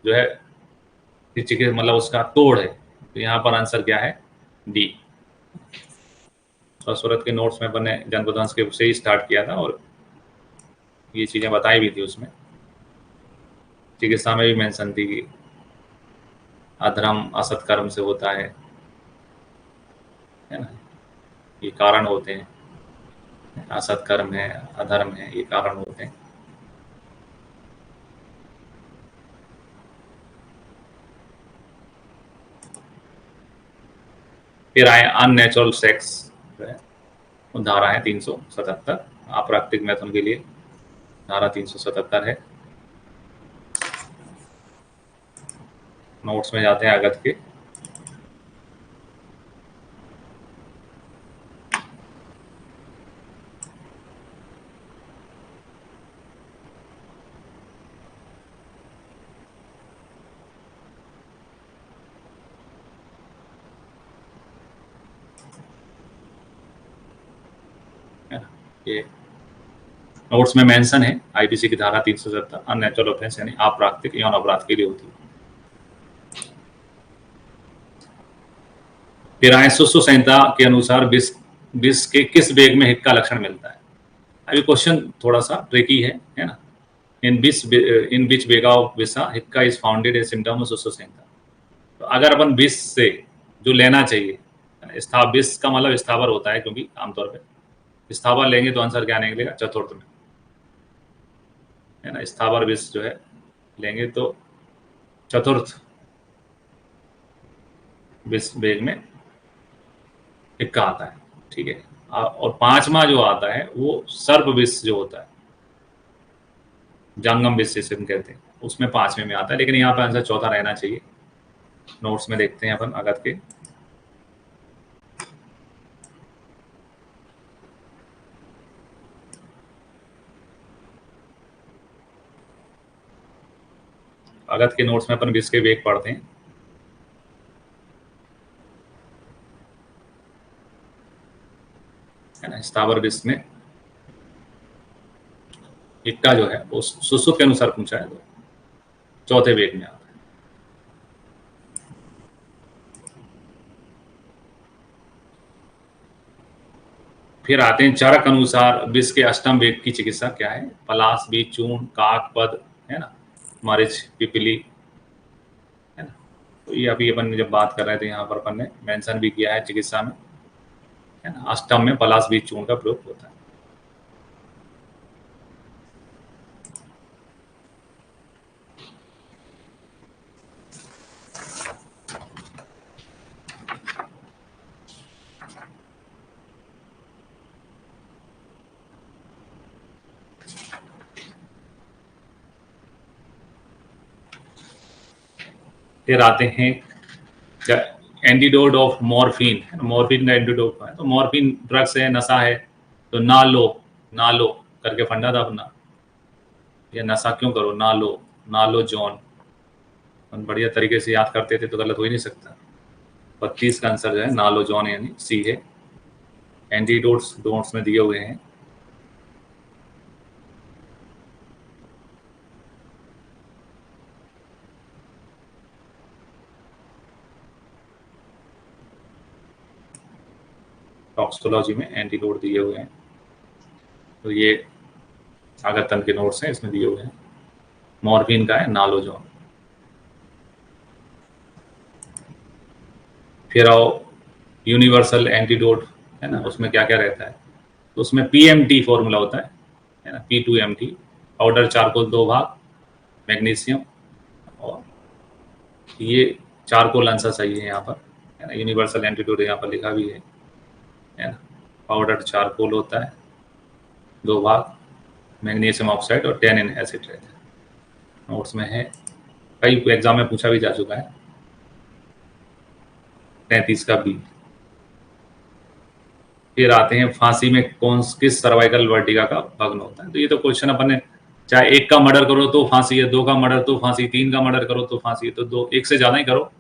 Speaker 2: जो है चिकित्सा मतलब उसका तोड़ है। तो यहाँ पर आंसर क्या है, डी। सूरत के नोट्स में बने जन्पोध्वंस के से ही स्टार्ट किया था और ये चीजें बताई भी थी उसमें। चिकित्सा में भी मेंशन थी कि अधर्म असत कर्म से होता है ना, ये कारण होते हैं। असत कर्म है, अधर्म है, ये कारण होते हैं। फिर आए अननेचुरल सेक्स, धारा है 377। अप्राकृतिक मैथुन के लिए धारा 377 है। नोट्स में जाते हैं अगस्त के। ये नोट्स में मेंशन है आईपीसी की धारा 370 अननेचुरल ऑफेंस यानी अप्राकृतिक यौन अपराध के लिए होती है। फिर आए सुसु संहिता के अनुसार विष के किस वेग में हित का लक्षण मिलता है। अभी क्वेश्चन थोड़ा सा ट्रिकी है ना। In which vega of visha hikka is founded a symptom of Susu Samhita. तो अगर अपन विष से जो लेना चाहिए, विष का मतलब स्थावर होता है, क्योंकि आमतौर पे स्थावर लेंगे तो आंसर क्या निकलेगा, चतुर्थ में, है ना। स्थावर विष जो है लेंगे तो चतुर्थ विष वेग में इक्का आता है, ठीक है। और पांचवा जो आता है वो सर्प विष जो होता है, जंगम विष जिसे हम कहते हैं, उसमें पांचवें में आता है, लेकिन यहाँ पे आंसर चौथा रहना चाहिए। नोट्स में देखते हैं अपन अगस्त के। अगस्त के नोट्स में अपन विष के वेग पढ़ते हैं, है ना। स्थावर विष में इक्का जो है वो सुश्रुत के अनुसार पूछा है तो चौथे वेग में आता है। फिर आते हैं चरक अनुसार विष के अष्टम वेग की चिकित्सा क्या है। पलाश, बीज, चूर्ण, काक, पद, है ना, मरीच, पिपली, है ना। तो ये अभी अपन जब बात कर रहे थे यहाँ पर अपन ने मेंशन भी किया है चिकित्सा में, है ना। अष्टम में पलाश, बीज, चूर्ण का प्रयोग होता है। फिर आते हैं एंटीडोट ऑफ मॉर्फिन। मॉर्फिन का एंटीडोट है, तो मॉर्फिन ड्रग्स है, नशा है, तो ना लो, ना लो करके फंडा था अपना, ये नशा क्यों करो, ना लो, ना लो जॉन। हम बढ़िया तरीके से याद करते थे तो गलत हो ही नहीं सकता। 32 का आंसर जो है ना लो जॉन यानी सी है। एंटीडोट्स डोट्स में दिए हुए हैं। टॉक्सिकोलॉजी में एंटीडोट दिए हुए हैं, तो ये आगतन के नोट्स हैं, इसमें दिए हुए हैं। मॉर्फिन का है नालोजोन। फिर आओ यूनिवर्सल एंटीडोट, है ना, उसमें क्या क्या रहता है। तो उसमें पीएमटी फॉर्मूला होता है ना, P2MT, पाउडर चारकोल 2 भाग, मैग्नीशियम, और ये चारकोल आंसर सही है यहाँ पर, है ना। यूनिवर्सल एंटीडोट यहाँ पर लिखा भी है ना। पाउडर चारकोल होता है 2 भाग, मैग्नीशियम ऑक्साइड और टैनिन एसिड रहता है। नोट्स में है, कई एग्जाम में पूछा भी जा चुका है। 33 का बी। फिर आते हैं फांसी में किस सर्वाइकल वर्टिका का भग्न होता है। तो ये तो क्वेश्चन अपन ने, चाहे एक का मर्डर करो तो फांसी है, 2 का मर्डर तो फांसी, 3 का मर्डर करो तो फांसी है, तो 2, 1 से ज्यादा ही करो,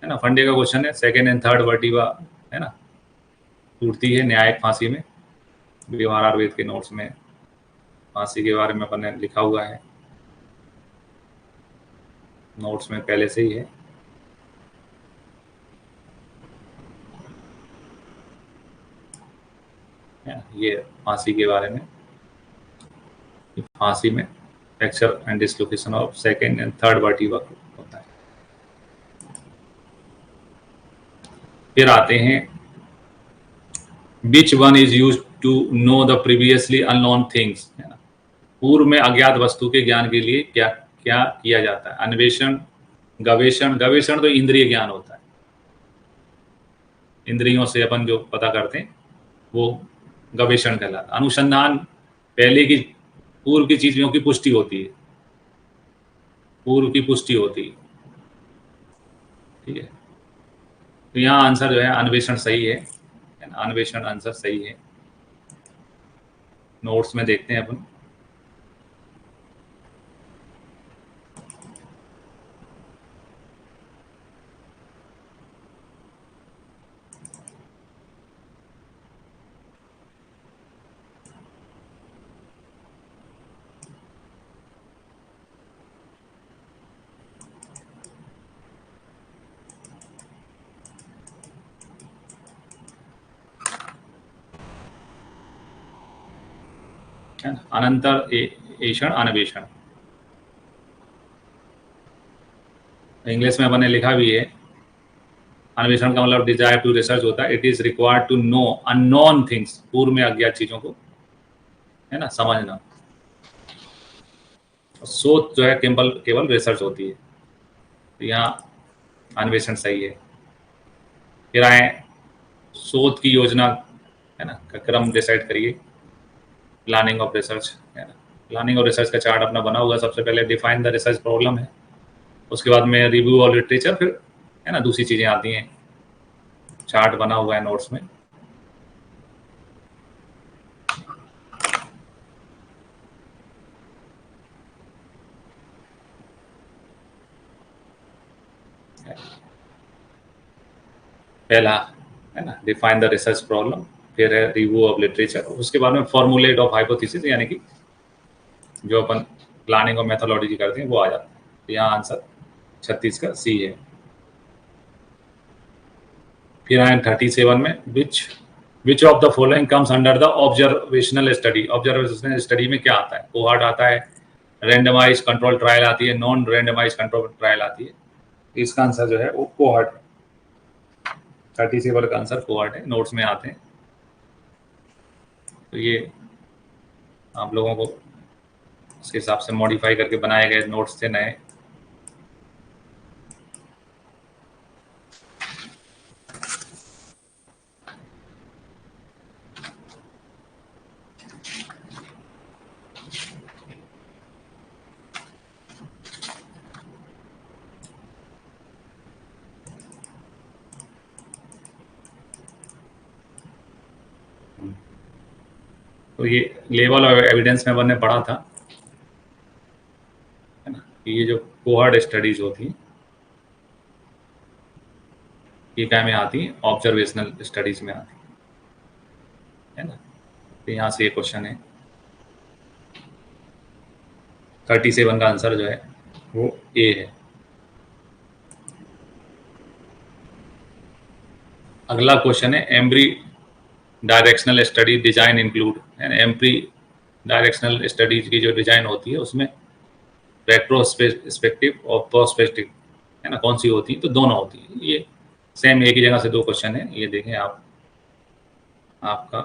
Speaker 2: है ना। फंडे का क्वेश्चन है, सेकेंड एंड थर्ड वर्टिका, है ना, टूटती है न्यायिक फांसी में। व्यवहार आयुर्वेद के नोट्स में फांसी के बारे में अपन ने लिखा हुआ है, नोट्स में पहले से ही है। ये फांसी के बारे में, फांसी में fracture and dislocation of second and third vertebra होता है। फिर आते हैं which one is use to know the previously unknown things, है ना। पूर्व में अज्ञात वस्तु के ज्ञान के लिए क्या क्या किया जाता है। अन्वेषण, गवेषण। गवेषण तो इंद्रिय ज्ञान होता है, इंद्रियों से अपन जो पता करते हैं वो गवेषण कहलाता है। अनुसंधान, पहले की पूर्व की चीजों की पुष्टि होती है, पूर्व की पुष्टि होती है, ठीक है। तो यहाँ आंसर जो है अन्वेषण सही है, अन्वेषण आंसर सही है। नोट्स में देखते हैं अपन। है ना। अनंतर अन्वेषण, इंग्लिश में मैंने लिखा भी है। अन्वेषण का मतलब डिजायर टू रिसर्च होता है। It is required to know unknown things, पूर्व में अज्ञात चीजों को, है ना, समझना। शोध जो है केवल केवल रिसर्च होती है, तो यहाँ अन्वेषण सही है। फिर आए शोध की योजना, है ना, का क्रम डिसाइड करिए। प्लानिंग ऑफ रिसर्च, है ना। प्लानिंग ऑफ रिसर्च का चार्ट अपना बना होगा। सबसे पहले डिफाइन द रिसर्च प्रॉब्लम है, उसके बाद में रिव्यू ऑफ लिटरेचर, फिर, है ना, दूसरी चीजें आती हैं। चार्ट बना हुआ है नोट्स में। पहला, है ना, डिफाइन द रिसर्च प्रॉब्लम, फिर है रिव्यू ऑफ लिटरेचर, उसके बाद में फॉर्मुलेट ऑफ हाइपोथेसिस, यानी कि जो अपन प्लानिंग और मेथोडोलॉजी करते हैं वो आ जाता है। तो यहाँ आंसर 36 का सी है। फिर आए 37 में, which of the following comes under the observational study. Observational study में क्या आता है? कोहॉर्ट आता है, रेंडमाइज कंट्रोल ट्रायल आती है, नॉन रेंडमाइज कंट्रोल ट्रायल आती है। इसका आंसर जो है वो कोहॉर्ट, 37 का आंसर कोहॉर्ट है, नोट्स में आते हैं। तो ये आप लोगों को उसके हिसाब से मॉडिफाई करके बनाए गए नोट्स थे नए। तो ये लेवल ऑफ एविडेंस में मैंने पढ़ा था, है ना, कि ये जो कोहॉर्ट स्टडीज होती हैं ये क्या में आती हैं? ऑब्जर्वेशनल स्टडीज में आती है ना। तो यहाँ से ये क्वेश्चन है, 37 का आंसर जो है वो ए है। अगला क्वेश्चन है, Embry directional study design include, है ना। एम्ब्री डायरेक्शनल स्टडीज की जो डिजाइन होती है उसमें रेट्रोस्पेक्टिव और प्रोस्पेक्टिव, है ना, कौन सी होती है? तो दोनों होती है। ये सेम एक ही जगह से दो क्वेश्चन है, ये देखें आप। आपका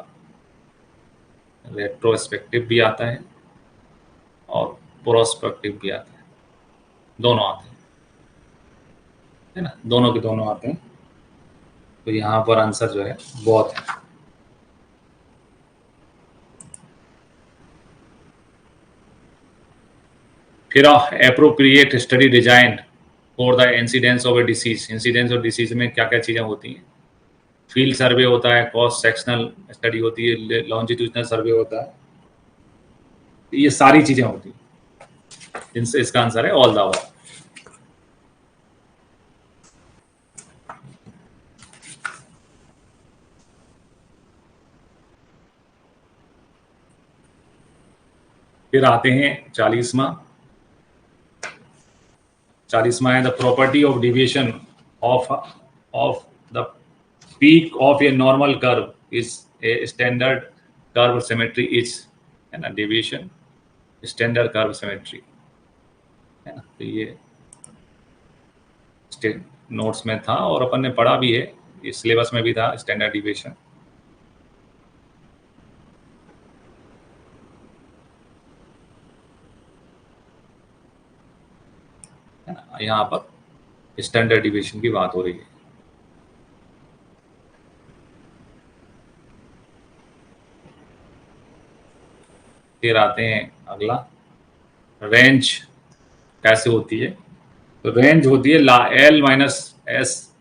Speaker 2: रेट्रोस्पेक्टिव भी आता है और प्रोस्पेक्टिव भी आता है, दोनों आते हैं, है ना, दोनों के दोनों आते हैं। तो यहाँ पर आंसर जो है बहुत है। फिर appropriate study design for the incidence of A disease. Incidence of disease में क्या क्या चीजें होती हैं? फील्ड सर्वे होता है, क्रॉस सेक्शनल स्टडी होती है, लॉन्जिट्यूडनल सर्वे होता है, ये सारी चीजें होती हैं। इनसे इसका आंसर है ऑल द अबव। फिर आते हैं 40वां है, the property of deviation of the peak of a normal curve is a standard curve symmetry is, है ना, डिविएशन स्टैंडर्ड कर्व सिमेट्री, है ना। तो ये नोट्स में था और अपन ने पढ़ा भी है, इस सिलेबस में भी था स्टैंडर्ड डिविएशन। है ना, यहाँ पर स्टैंडर्ड डिविएशन की बात हो रही है। फिर आते हैं अगला, रेंज कैसे होती है? तो रेंज होती है एल माइनस एस,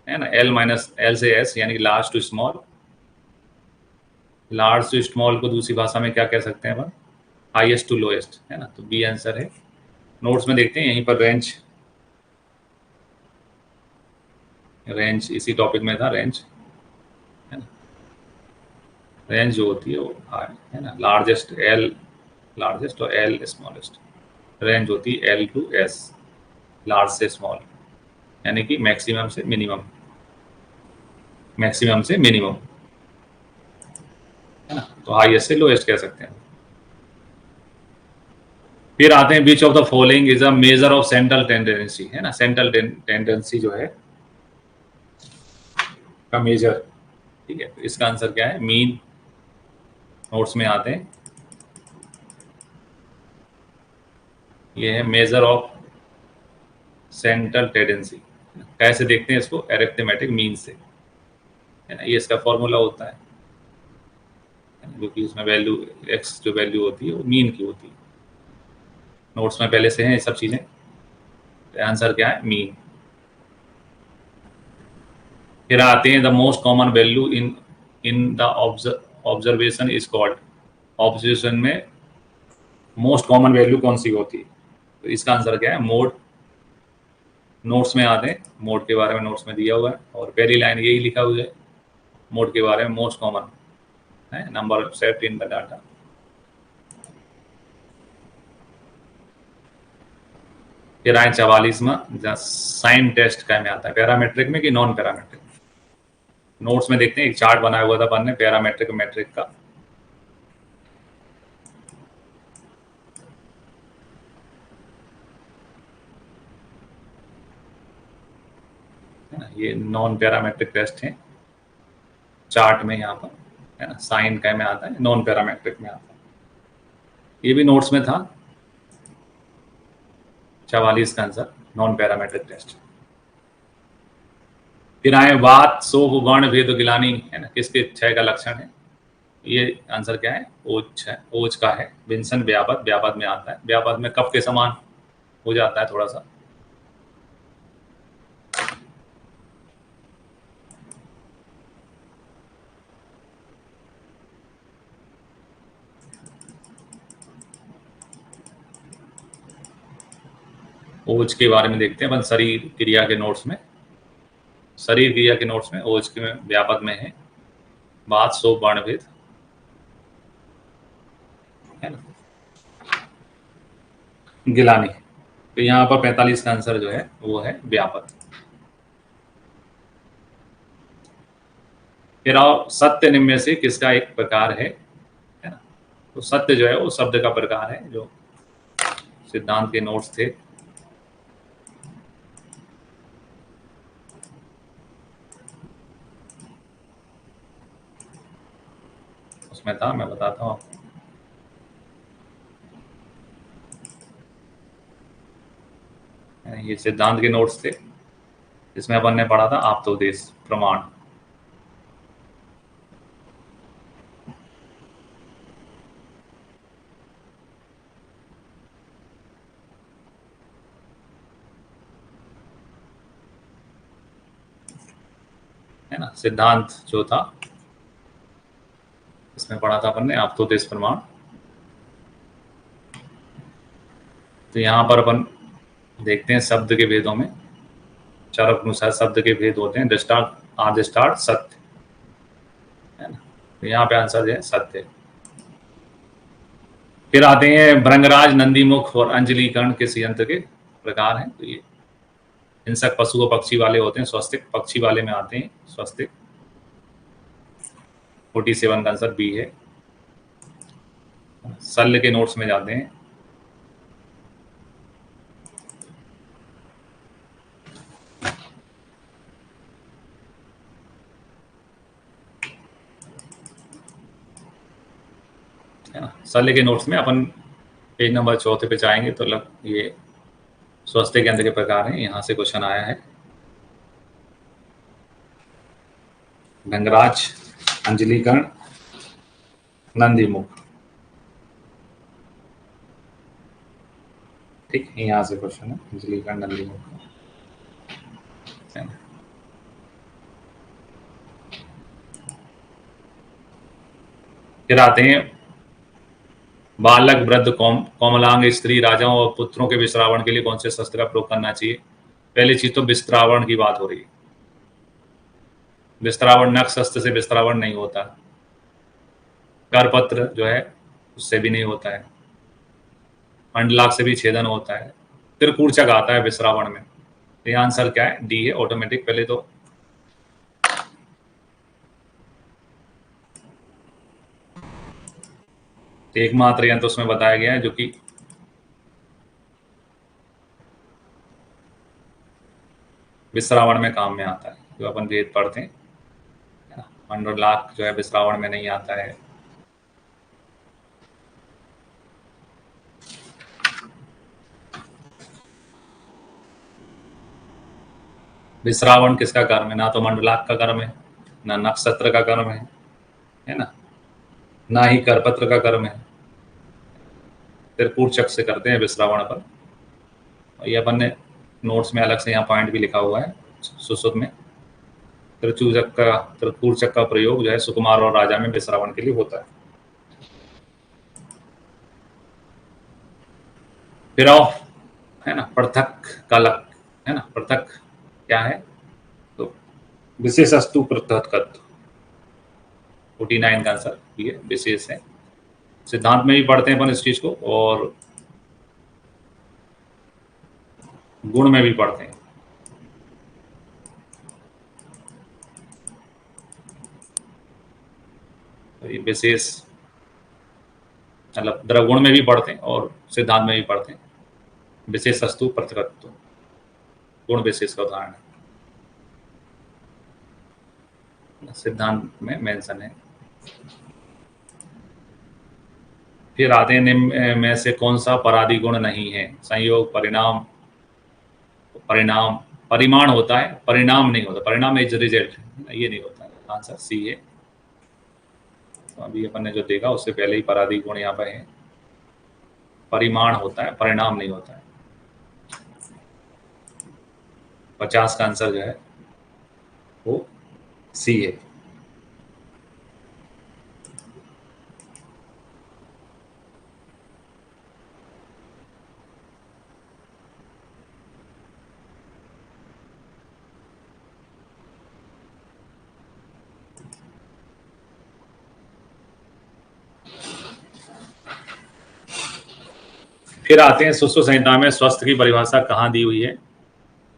Speaker 2: है ना, एल माइनस एल से एस, यानी large to small. Large to small को दूसरी भाषा में क्या कह सकते हैं अपन? हाईएस्ट टू लोएस्ट, है ना। तो बी आंसर है। नोट्स में देखते हैं यहीं पर रेंज इसी टॉपिक में था, रेंज, है ना। रेंज जो होती है वो है ना, लार्जेस्ट एल लार्जेस्ट और एल स्मॉलेस्ट। रेंज होती है एल टू एस, लार्ज से स्मॉल, यानी कि मैक्सिमम से मिनिमम, मैक्सिमम से मिनिमम, है ना। तो हाईएस्ट से लोएस्ट कह सकते हैं। फिर आते हैं which of the following is a measure of central tendency, है ना, सेंट्रल टेंडेंसी जो है का मेजर, ठीक है। तो इसका आंसर क्या है, मीन। नोट्स में आते हैं, ये है मेजर ऑफ सेंट्रल टेंडेंसी। कैसे देखते हैं इसको, अरिथमेटिक मीन से, है ना, ये इसका फॉर्मूला होता है, जो कि इसमें वैल्यू एक्स जो वैल्यू होती है वो मीन की होती है। नोट्स में पहले से हैं ये सब चीजें। तो आंसर क्या है, मीन। फिर आते हैं the most common value in in the observation is called. Observation में मोस्ट कॉमन वैल्यू कौन सी होती है, तो इसका आंसर क्या है, मोड। नोट्स में आते हैं, मोड के बारे में नोट्स में दिया हुआ है, और पहली लाइन यही लिखा हुआ है, मोड के बारे में मोस्ट कॉमन है number set in the data. फिर आए 44 में, साइन टेस्ट का में आता है, पैरामेट्रिक में कि नॉन पैरामेट्रिक। नोट्स में देखते हैं, एक चार्ट बनाया हुआ था अपन ने पैरामेट्रिक मैट्रिक का। है ना, ये नॉन पैरामेट्रिक टेस्ट है चार्ट में यहाँ पर, है ना, साइन का में आता है, नॉन पैरामेट्रिक में आता है। ये भी नोट्स में था, 44 का आंसर नॉन पैरामेट्रिक टेस्ट। फिर आए बात सो वर्ण भेद गिलानी, है ना, किसके क्षय का लक्षण है, ये आंसर क्या है, ओज है, ओज का है। विंसन व्यापद, व्यापद में आता है, व्यापद में कब के समान हो जाता है थोड़ा सा। ओज के बारे में देखते हैं अपन शरीर क्रिया के नोट्स में। शरीर क्रिया के नोट्स में ओज के व्यापक में है बात सो वर्णभेद, है ना, गिलानी। तो यहाँ पर 45 का आंसर जो है वो है व्यापक। फिर आओ सत्य निम्न से किसका एक प्रकार है ना। तो सत्य जो है वो शब्द का प्रकार है, जो सिद्धांत के नोट्स थे। उसमें था, मैं बताता हूँ आपको। ये सिद्धांत के नोट्स थे, इसमें अपन ने पढ़ा था आप्तोदेश प्रमाण। है ना, सिद्धांत जो था इसमें पढ़ा था अपन ने आप्तोदेश प्रमाण। तो यहाँ पर अपन देखते हैं शब्द के भेदों में, चार अनुसार शब्द के भेद होते हैं, दृष्टांत, आदिष्टार्थ, सत्य, है ना। तो यहाँ पे आंसर जो है सत्य। फिर आते हैं भृंगराज, नंदीमुख और अंजलिकर्ण किस यंत्र के प्रकार हैं। तो ये हिंसक पशु और पक्षी वाले होते हैं, स्वस्तिक पक्षी वाले में आते हैं, स्वस्तिक। 47 का आंसर बी है। शल्य के नोट्स में जाते हैं, है ना। शल्य के नोट्स में अपन पेज नंबर 4 पे जाएंगे तो ये स्वस्तिक के अंदर के प्रकार हैं, यहाँ से क्वेश्चन आया है। भृंगराज, अंजलिकर्ण, नंदीमुख, ठीक है, यहाँ से क्वेश्चन है, अंजलिकर्ण, नंदीमुख, है ना। फिर आते हैं बालक, वृद्ध, कोमलांग, स्त्री, राजाओं और पुत्रों के विश्रावण के लिए कौन से शस्त्र का प्रयोग करना चाहिए। पहली चीज तो विस्त्रावण की बात हो रही है। विस्त्रावण नख शस्त्र से विस्त्रावण नहीं होता, करपत्र जो है उससे भी नहीं होता है, मंडलाक से भी छेदन होता है, त्रिकूर्चक आता है विश्रावण में। तो यह आंसर क्या है, डी है, ऑटोमेटिक। पहले तो एकमात्र यंत्र उसमें बताया गया है जो कि विश्रावण में काम में आता है, जो अपन वेद पढ़ते हैं, है ना। मंडलाक जो है विश्रावण में नहीं आता है। विश्रावण किसका कर्म है? ना तो मंडलाक का कर्म है, ना नक्षत्र का कर्म है ना ही करपत्र का कर्म है। त्रिपुर चक से करते हैं विश्रावण पर। और ये अपन ने नोट्स में अलग से यहाँ पॉइंट भी लिखा हुआ है सुश्रुत में। त्रिपुर चक का प्रयोग जो है सुकुमार और राजा में विश्रावण के लिए होता है। फिर आओ, है ना, पृथक का लक, है ना। पृथक क्या है? तो विशेष अस्तु पृथकत्व, 49 का आंसर ये विशेष है। सिद्धांत में भी पढ़ते हैं अपन इस चीज को, और गुण में भी पढ़ते हैं। तो ये विशेष मतलब द्रवगुण में भी पढ़ते हैं और सिद्धांत में भी पढ़ते हैं। विशेष अस्तु पृथकत्व गुण विशेष का उदाहरण है, सिद्धांत में मेंशन है। फिर आते हैं निम्न में से कौन सा परादि गुण नहीं है? संयोग, परिणाम, परिणाम परिमाण होता है, परिणाम नहीं होता। परिणाम इज रिजल्ट, ये नहीं होता है। आंसर सी है। तो अभी अपन ने जो देखा उससे पहले ही परादि गुण यहाँ पे है। परिमाण होता है, परिणाम नहीं होता है। 50 का आंसर जो है वो सी है। फिर आते हैं सुश्रुत संहिता में स्वस्थ की परिभाषा कहाँ दी हुई है?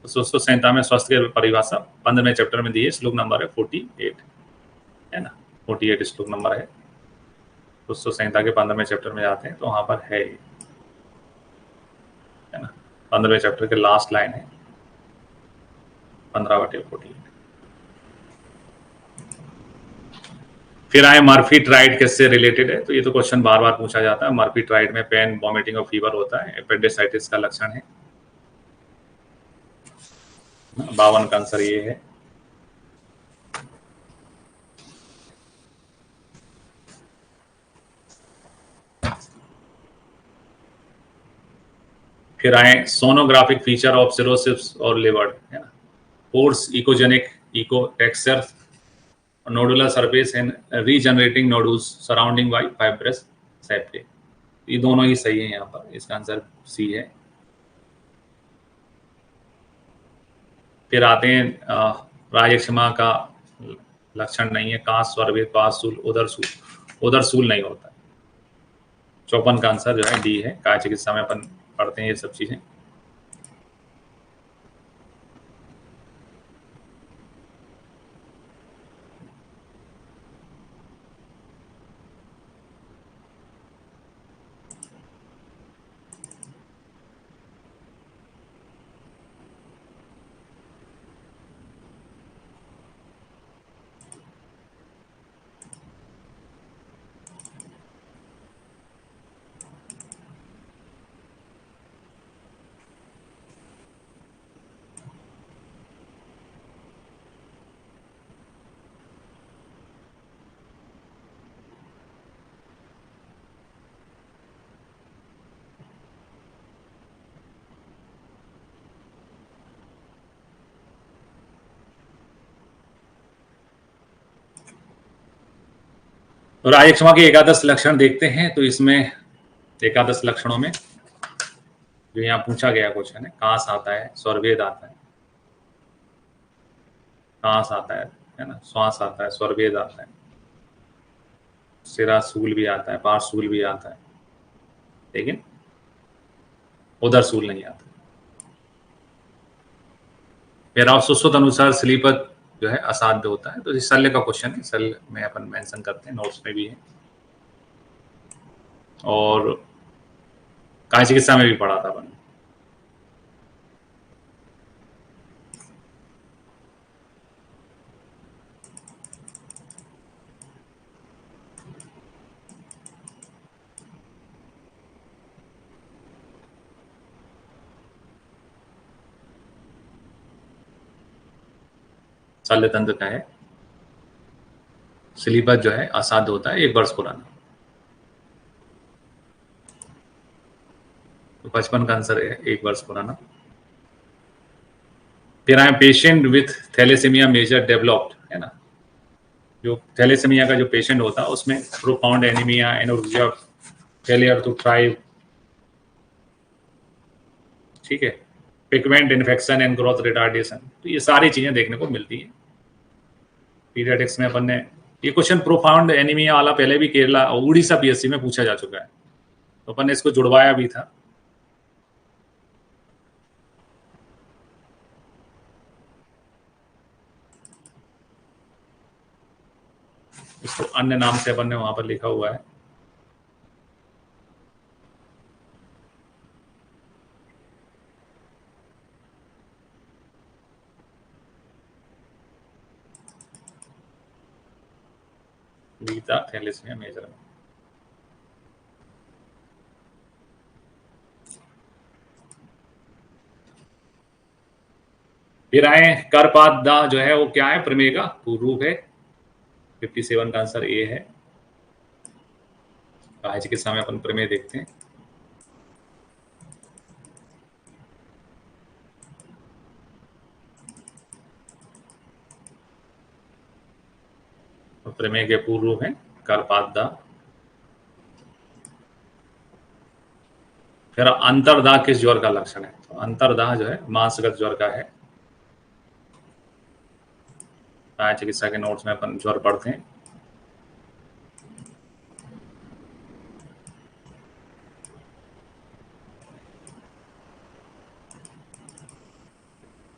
Speaker 2: तो सुश्रुत संहिता में स्वस्थ की परिभाषा 15वें चैप्टर में दी है। श्लोक नंबर है 48, है ना। 48 श्लोक नंबर है। सुश्रुत संहिता के 15वें चैप्टर में जाते हैं तो वहां पर है ना। 15वें चैप्टर के लास्ट लाइन है 15/48। फिर आए मर्फी ट्राइड किससे रिलेटेड है? तो ये तो क्वेश्चन बार बार पूछा जाता है। मर्फी ट्राइड में पेन, वॉमिटिंग और फीवर होता है, एपेंडिसाइटिस का लक्षण है। 52 का आंसर ये है। फिर आए सोनोग्राफिक फीचर ऑफ सिरोसिस और लिवर, है ना। Coarse, echogenic, echo texture, nodular surface and regenerating nodules surrounding by fibrous septa. ये दोनों ही सही है यहाँ पर। इसका आंसर सी है। फिर आते हैं राजक्षमा का लक्षण नहीं है। काश, स्वरवेद, पासूल, उदरसूल नहीं होता। 54 का आंसर जो है डी है। काय चिकित्सा में अपन पढ़ते हैं ये सब चीजें। और राजक्षमा के एकादश लक्षण देखते हैं। तो इसमें एकादश लक्षणों में जो यहाँ पूछा गया क्वेश्चन है, कांस आता है, स्वरभेद आता है, कांस आता है ना, श्वास आता है, स्वरभेद आता है, सिरासूल भी आता है, पार्सूल भी आता है, लेकिन उदरसूल नहीं आता। फिर आप सुश्रुत अनुसार स्लीपर जो है असाध्य होता है। तो ये शल्य का क्वेश्चन है, शल्य में अपन मेंशन करते हैं, नोट्स में भी है और काय चिकित्सा में भी पढ़ा था अपन। शल्य तंत्र का है। सिलिबस जो है असाध्य होता है, 1 वर्ष पुराना। तो 55 का आंसर है 1 वर्ष पुराना। फिर आए patient with thalassemia major developed, है ना। जो थैलेसीमिया का जो पेशेंट होता है उसमें profound anaemia, anorexia, failure to thrive, ठीक है, pigment infection and growth retardation. तो ये सारी चीजें देखने को मिलती है पीडियाट्रिक्स में। अपन ने ये क्वेश्चन प्रोफाउंड एनीमिया वाला पहले भी केरला और उड़ीसा पीएससी में पूछा जा चुका है, तो अपन ने इसको जुड़वाया भी था। इसको अन्य नाम से अपन ने वहां पर लिखा हुआ है। लीटा थैलेसीमिया मेजर में। फिर आए करपादा जो है वो क्या है, प्रमेय का पूर्व रूप है। 57 का आंसर ए है। बाह्य चिकित्सा में अपन प्रमेय देखते हैं। तो प्रमेय के पूर्व रूप है करपादा। फिर अंतर्दाह किस ज्वर का लक्षण है? तो अंतर्दाह जो है मांसगत ज्वर का है। बाह्य चिकित्सा के नोट्स में अपन ज्वर पढ़ते हैं।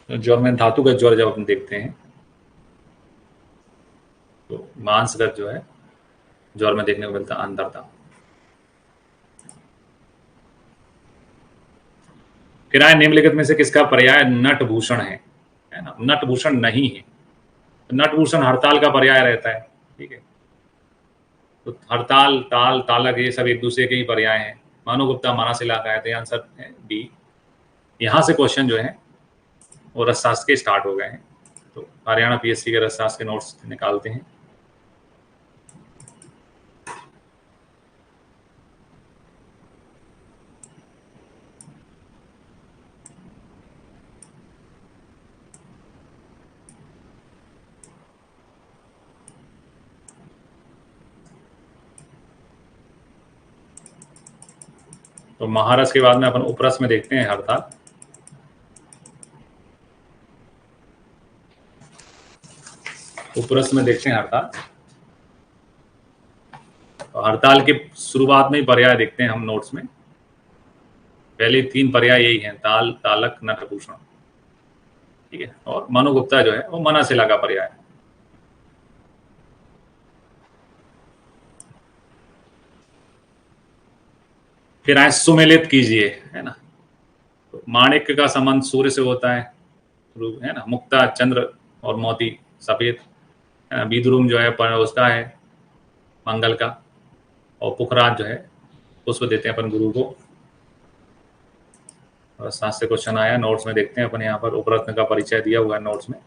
Speaker 2: तो ज्वर में धातुगत ज्वर जब अपन देखते हैं तो मांसगत जो है ज्वर में देखने को मिलता है अंतर्दाह। फिर आए निम्नलिखित में से किसका पर्याय नटभूषण है ना। नटभूषण नहीं है। नटभूषण हड़ताल का पर्याय रहता है, ठीक है। तो हड़ताल, ताल, तालक ये सब एक दूसरे के ही पर्याय हैं। मानो गुप्ता मानाशिला का है, तो आंसर है डी। यहाँ से क्वेश्चन जो है वो रसशास्त्र के स्टार्ट हो गए हैं। तो हरियाणा पीएससी के रसशास्त्र के नोट्स निकालते हैं। तो महारस के बाद में अपन उपरस में देखते हैं हड़ताल। उपरस में देखते हैं हड़ताल। तो हड़ताल के शुरुआत में ही पर्याय देखते हैं हम नोट्स में। पहले 3 पर्याय यही हैं, ताल, तालक, नटभूषण, ठीक है। और मनु गुप्ता जो है वो मनाशिला का पर्याय है। फिर आए सुमेलित कीजिए, है ना। तो माणिक्य का संबंध सूर्य से होता है ना। मुक्ता चंद्र और मोती सफेद, है ना। बीदरूम जो है उसका है मंगल का। और पुखराज जो है पुष्प देते हैं अपन गुरु को। और साथ से क्वेश्चन आया नोट्स में देखते हैं अपन। यहाँ पर उपरत्न का परिचय दिया हुआ है नोट्स में,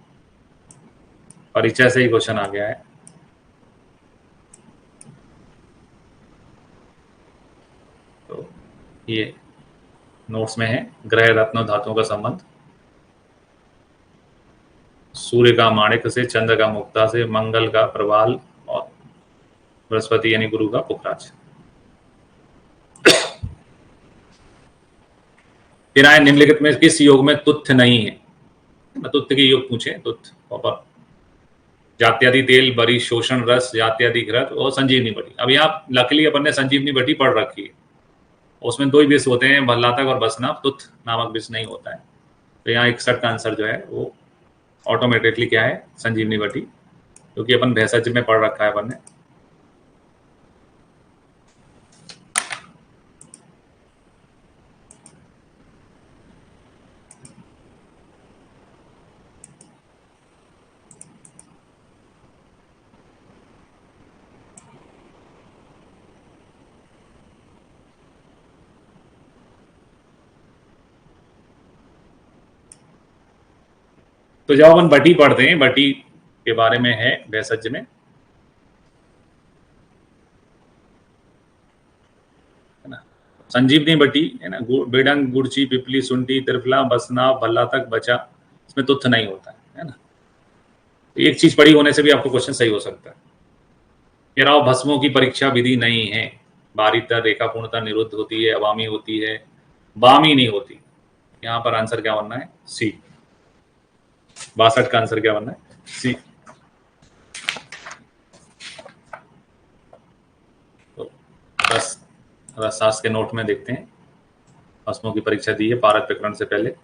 Speaker 2: परिचय से ही क्वेश्चन आ गया है। तो ये नोट्स में है ग्रह रत्न धातुओं का संबंध। सूर्य का माणिक्य से, चंद्र का मुक्ता से, मंगल का प्रवाल और बृहस्पति यानी गुरु का पुखराज। फिर आए निम्नलिखित में किस योग में तुथ्य नहीं है? तुथ्य के योग पूछे। तुथ्य कॉपर, जात्यादि तेल, बरी, शोषण रस, जात्यादि घृत और संजीवनी बटी। अब यहाँ लकीली अपन ने संजीवनी बटी पढ़ रखी है। उसमें 2 ही विष होते हैं, भल्लातक और बसनाभ। तुथ नामक विष नहीं होता है। तो यहाँ 61 का आंसर जो है वो ऑटोमेटिकली क्या है, संजीवनी बटी, क्योंकि अपन भेषज में पढ़ रखा है अपन ने। तो जब अपन बटी पढ़ते हैं, बटी के बारे में है भेषज में, है ना। संजीवनी बटी, है ना, बेडंग, गुड़ची, पिपली, सुंठी, त्रिफला, बसना, भल्ला तक बचा, इसमें तुथ नहीं होता है ना। एक चीज पड़ी होने से भी आपको क्वेश्चन सही हो सकता है। केराव भस्मों की परीक्षा विधि नहीं है, बारीतर, रेखा पूर्णता, निरुद्ध होती है, अवामी होती है, बामी नहीं होती। यहाँ पर आंसर क्या बनना है? सी। 62 का आंसर क्या बनना है? सी। तो रसशास्त्र के नोट में देखते हैं, भस्मों की परीक्षा दी है पारक प्रकरण से पहले।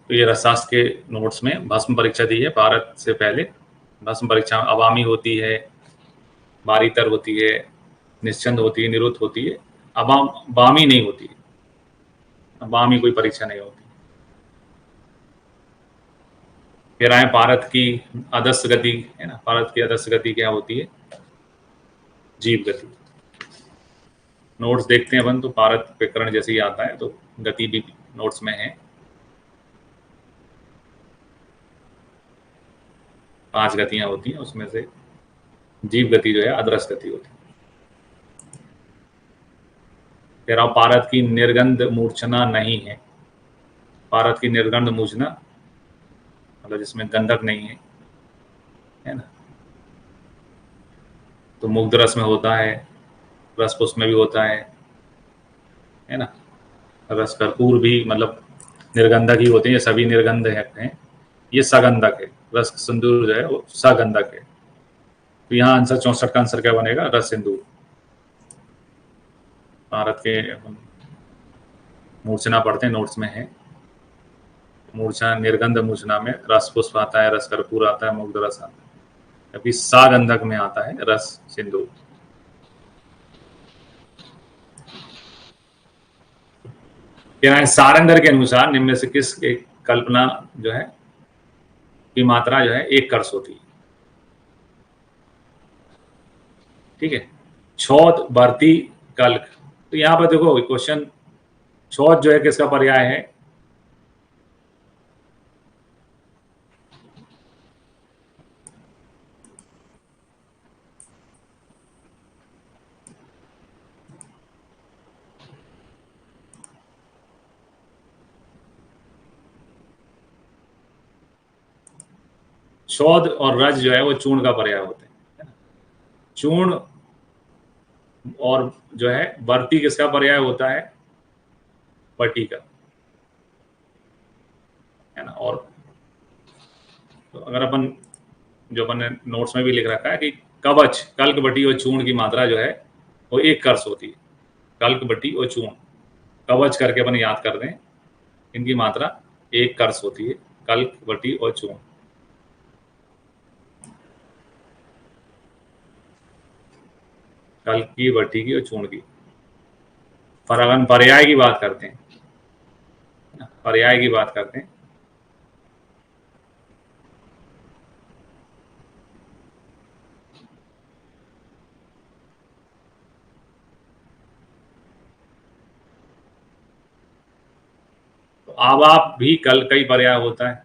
Speaker 2: तो ये रसशास्त्र के नोट्स में भस्म परीक्षा दी है भारत से पहले। भस्म परीक्षा अवामी होती है, बारीतर होती है, निश्चंद होती है, निरुद्ध होती है, बामी नहीं होती है, बामी कोई परीक्षा नहीं होती। फिर आए भारत की अदस्य गति, है ना। भारत की अदस्य गति क्या होती है? जीव गति। नोट्स देखते हैं अपन, तो भारत प्रकरण जैसे ही आता है तो गति भी नोट्स में है। 5 गतियां होती हैं, उसमें से जीव गति जो है अदृश्य गति होती है। तेरा भारत की निर्गंध मूर्छना नहीं है। भारत की निर्गंध मूर्छना मतलब जिसमें गंधक नहीं है ना। तो मुग्ध रस में होता है, रस पुष्प में भी होता है ना। रस कर्पूर भी मतलब निर्गंधक ही होते हैं, ये सभी निर्गंध हैं। ये सगंधक है, रस सिंदूर जो है वो सगंधक है। तो यहाँ आंसर 64 का आंसर क्या बनेगा? रस सिंदूर। भारत के मूर्छना पढ़ते हैं, नोट्स में है। मूर्छना, निर्गंध मूर्छना में रस पुष्प आता है, रस कर्पूर आता है, मुग्ध रस आता है, जबकि सागंधक में आता है रस सिंदूर। सारंगर के अनुसार निम्न में से किस एक कल्पना जो है की मात्रा जो है एक कर्ष होती है? ठीक है, छौत, भर्ती, कल्क। तो यहां पर देखो क्वेश्चन, छौत जो है किसका पर्याय है? शोध और रज जो है वो चूर्ण का पर्याय होते हैं। चूर्ण और जो है वर्ती किसका पर्याय होता है? बटी का, है ना। और तो अगर अपन जो अपन ने नोट्स में भी लिख रखा है कि कवच, कल्क, बटी और चूर्ण की मात्रा जो है वो एक कर्ष होती है। कल्क, बटी और चूर्ण, कवच करके अपन याद कर दें, इनकी मात्रा एक कर्ष होती है, कल्क, बटी और चूर्ण। कल्क की, बटी की और चूर्ण की। पर अगर पर्याय की बात करते हैं, पर्याय की बात करते हैं, तो आवाप भी कल का ही पर्याय होता है।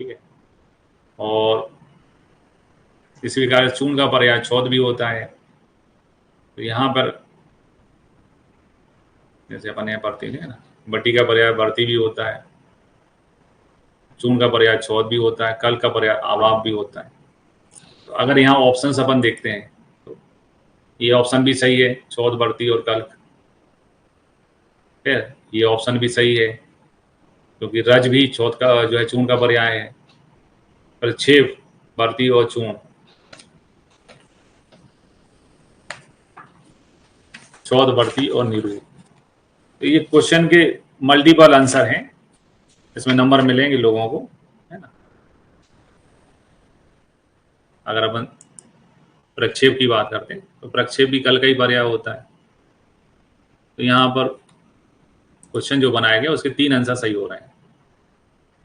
Speaker 2: ठीक है, और इसी प्रकार चूर्ण का पर्याय चौथ भी होता है। तो यहाँ पर जैसे अपन यहाँ पढ़ते हैं ना, बटी का पर्याय बढ़ती भी होता है, चूर्ण का पर्याय चौथ भी होता है, कल का पर्याय आवाप भी होता है। तो अगर यहाँ ऑप्शंस अपन देखते हैं तो ये ऑप्शन भी सही है, चौथ, बढ़ती और कल। फिर ये ऑप्शन भी सही है क्योंकि रज भी चौथ का जो है चूर्ण का पर्याय है। पर छेव, बढ़ती और चूर्ण, चौथ, बढ़ती और निरू। तो ये क्वेश्चन के मल्टीपल आंसर हैं, इसमें नंबर मिलेंगे लोगों को, है ना। अगर अपन प्रक्षेप की बात करते हैं तो प्रक्षेप भी कल का ही पर्याय होता है। तो यहाँ पर क्वेश्चन जो बनाया गया उसके 3 आंसर सही हो रहे हैं,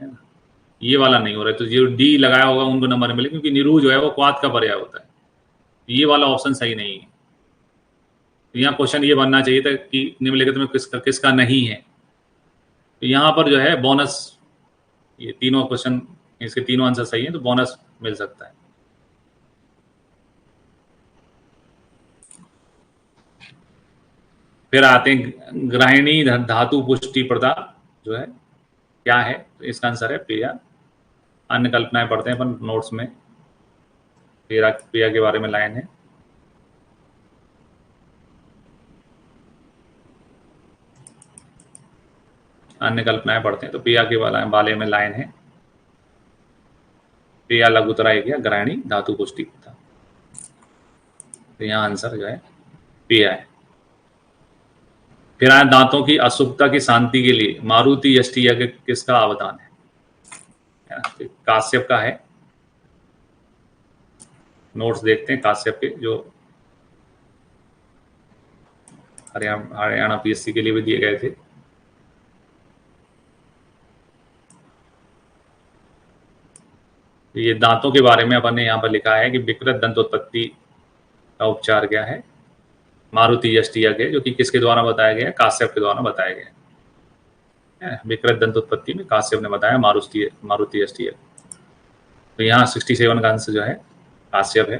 Speaker 2: है ना। ये वाला नहीं हो रहा है, तो जो डी लगाया होगा उनको नंबर मिले, क्योंकि निरू जो है वो क्वात का पर्याय होता है। ये वाला ऑप्शन सही नहीं है। तो यहाँ क्वेश्चन ये बनना चाहिए था कि निम्नलिखित में किसका किसका नहीं है। तो यहाँ पर जो है बोनस, ये तीनों क्वेश्चन, इसके तीनों आंसर सही है, तो बोनस मिल सकता है। फिर आते हैं ग्राहिणी धातु पुष्टि प्रदा जो है क्या है, तो इसका आंसर है पेया। अन्य कल्पनाएं पढ़ते हैं अपन नोट्स में। पेया पेया के बारे में लाइन है। अन्य कल्पनाएं पढ़ते हैं, तो पेया के बारे में लाइन है, पेया लघुतरा गया ग्राहिणी धातु पुष्टि प्रदा। तो यहाँ आंसर जो है पेया है। फिर आए दांतों की अशुभता की शांति के लिए मारुति यष्टि यज्ञ किसका अवदान है? तो काश्यप का है। नोट्स देखते हैं काश्यप के, जो हरियाणा पीएससी के लिए भी दिए गए थे। ये दांतों के बारे में अपन ने यहाँ पर लिखा है कि विकृत दंतोत्पत्ति का उपचार क्या है? मारुति यष्टि यज्ञ, जो कि किसके द्वारा बताया गया है? काश्यप के द्वारा बताया गया है। विकृत दंतोत्पत्ति में काश्यप ने बताया मारुति यष्टि यज्ञ। तो यहाँ 67 का आंसर जो है काश्यप है।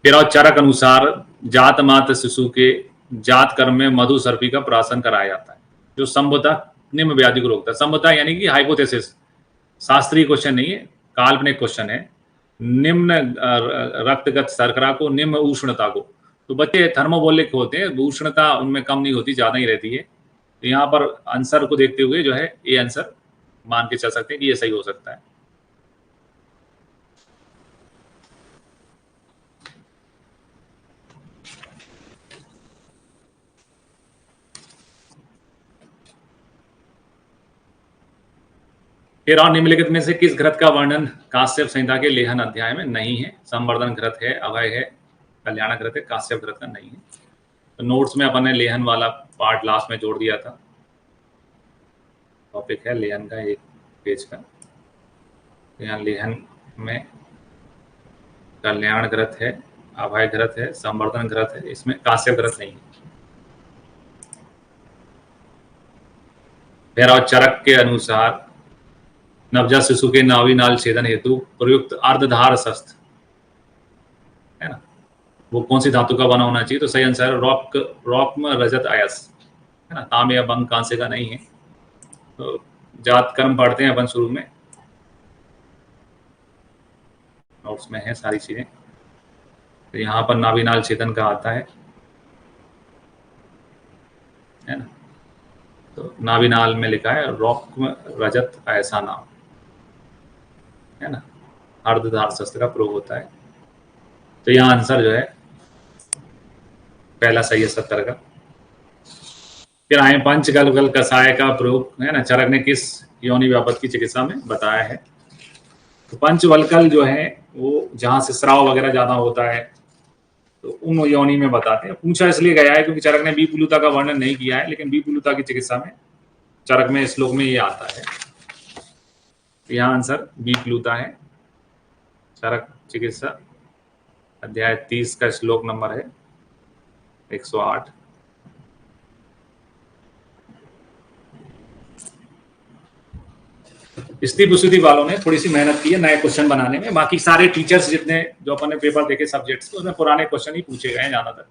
Speaker 2: फिर और चरक अनुसार जात मात्र शिशु के जात कर्म में मधु सर्पी का प्राशन कराया जाता है, जो संभवतः निम्न व्याधि को रोकता है। संभवतः यानी कि हाइपोथेसिस, शास्त्रीय क्वेश्चन नहीं है, काल्पनिक क्वेश्चन है। निम्न रक्तगत शर्करा को, निम्न उष्णता को, तो बच्चे थर्मोबोलिक होते हैं, उष्णता उनमें कम नहीं होती, ज्यादा ही रहती है। तो यहाँ पर आंसर को देखते हुए जो है ये आंसर मान के चल सकते हैं कि ये सही हो सकता है। फिर और निम्नलिखित में से किस घृत का वर्णन काश्यप संहिता के लेहन अध्याय में नहीं है? संवर्धन घृत है, अभय है, कल्याण घृत है, काश्यप घृत का नहीं है। तो नोट्स में अपन ने लेहन वाला पार्ट लास्ट में जोड़ दिया था। टॉपिक है लेहन का, एक पेज का। तो यहाँ लेहन में कल्याण घृत है, अभय घृत है, संवर्धन घृत है, इसमें काश्यप घृत नहीं है। फिर और चरक के अनुसार नवजात शिशु के नाभि नाल छेदन हेतु प्रयुक्त अर्धधार शस्त्र है ना, वो कौन सी धातु का बना होना चाहिए? तो सही आंसर है रॉक्म रजत आयस है ना, तांबे या बंग कांसे का नहीं है। तो जात कर्म पढ़ते हैं अपन शुरू में, नोट्स में है सारी चीजें। तो यहाँ पर नाभि नाल छेदन का आता है ना, तो नाभि नाल में लिखा है रॉक्म रजत ऐसा नाम है ना, अर्धधार शस्त्र का प्रयोग होता है। तो यहाँ आंसर जो है पहला सही है 70 का। फिर आए पंचगलगल कषाय का प्रयोग है ना, चरक ने किस योनि व्यापत की चिकित्सा में बताया है? तो पंचवल्कल जो है वो जहां से स्राव वगैरह ज्यादा होता है, तो उन योनि में बताते हैं। पूछा इसलिए गया है क्योंकि चरक ने बीपुलुता का वर्णन नहीं किया है, लेकिन बीपुलुता की चिकित्सा में चरक में श्लोक में ये आता है। यहाँ आंसर बीपुलुता है। चरक चिकित्सा अध्याय 30 का श्लोक नंबर है 108। स्थिति प्रस्तुति वालों ने थोड़ी सी मेहनत की है नए क्वेश्चन बनाने में। बाकी सारे टीचर्स जितने जो अपन ने पेपर देखे सब्जेक्ट्स के, उसमें पुराने क्वेश्चन ही पूछे गए हैं ज्यादातर।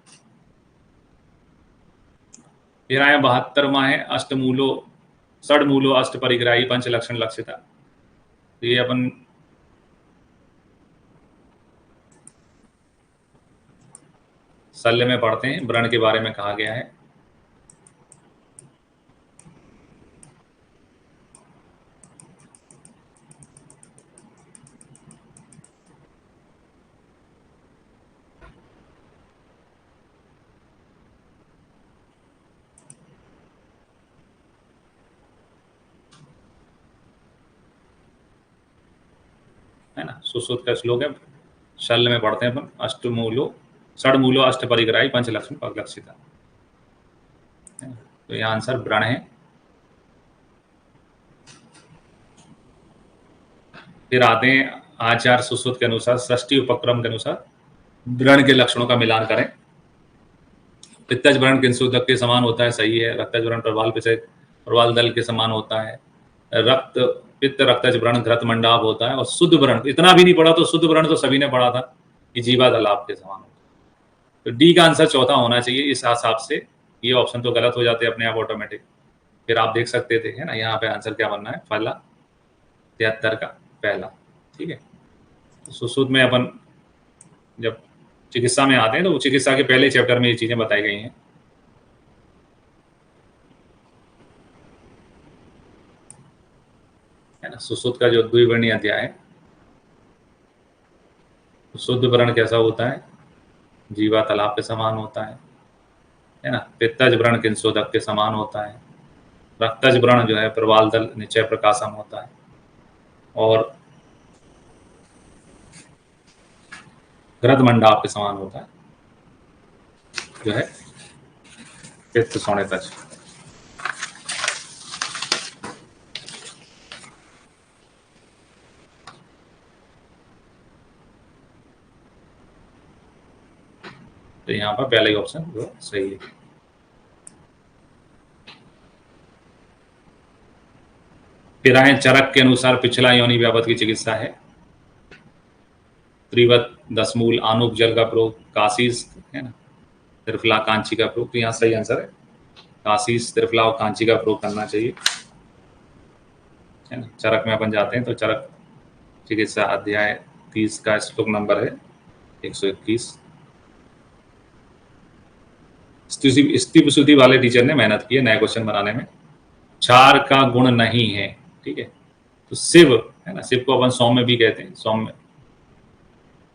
Speaker 2: फिर आया 72वां है अष्टमूलो षडमूलो अष्ट परिग्राही पंच लक्षण लक्षिता। तो ये अपन शल्य में पढ़ते हैं, व्रण के बारे में कहा गया है। है ना, सुश्रुत का श्लोक है, शल्य में पढ़ते हैं अपन अष्टमूलो षडमूलो अष्ट परिग्राही पंच लक्षण लक्षिता। तो यहाँ आंसर व्रण है। फिर आते हैं आचार सुश्रुत के अनुसार, षष्ठी उपक्रम के अनुसार व्रण के लक्षणों का मिलान करें। पित्तज व्रण किंसुदक के समान होता है, सही है। रक्तज व्रण प्रवाल दल के समान होता है। रक्त पित्त रक्तज व्रण घृत मंडाप होता है। और शुद्ध व्रण, इतना भी नहीं पढ़ा तो शुद्ध व्रण तो सभी ने पढ़ा था कि जीवा दलाप के समान होता है। तो डी का आंसर चौथा होना चाहिए इस हिसाब से। ये ऑप्शन तो गलत हो जाते अपने आप ऑटोमेटिक। फिर आप देख सकते थे, है ना, यहाँ पे आंसर क्या बनना है, फला 73 का पहला। ठीक है। तो सुश्रुत में अपन जब चिकित्सा में आते हैं तो वो चिकित्सा के पहले चैप्टर में ये चीजें बताई गई हैं। है ना, सुश्रुत का जो द्विवर्णीय अध्याय है, शुद्ध व्रण कैसा होता है, जीवा तालाब के समान होता है ना। पित्तज व्रण किंसोदक के समान होता है। रक्तज व्रण जो है प्रवाल दल निश्चय प्रकाशम होता है। और घृत मंडाप के समान होता है जो है पित्त सोनेतज। तो यहाँ पर पहला ही ऑप्शन जो सही है। फिर आए चरक के अनुसार पिछला योनि व्यापत की चिकित्सा है। त्रिवत दसमूल आनुप जल का प्रयोग, काशीस, है ना, त्रिफला कांची का प्रयोग। तो यहाँ सही आंसर है काशीस, त्रिफला और कांची का प्रयोग करना चाहिए, है ना। चरक में अपन जाते हैं तो चरक चिकित्सा अध्याय 30 का श्लोक नंबर है 121। स्तुति वाले टीचर ने मेहनत की है नए क्वेश्चन बनाने में। क्षार का गुण नहीं है, ठीक है। तो शिव, है ना, शिव को अपन सौम्य भी कहते हैं, सौम्य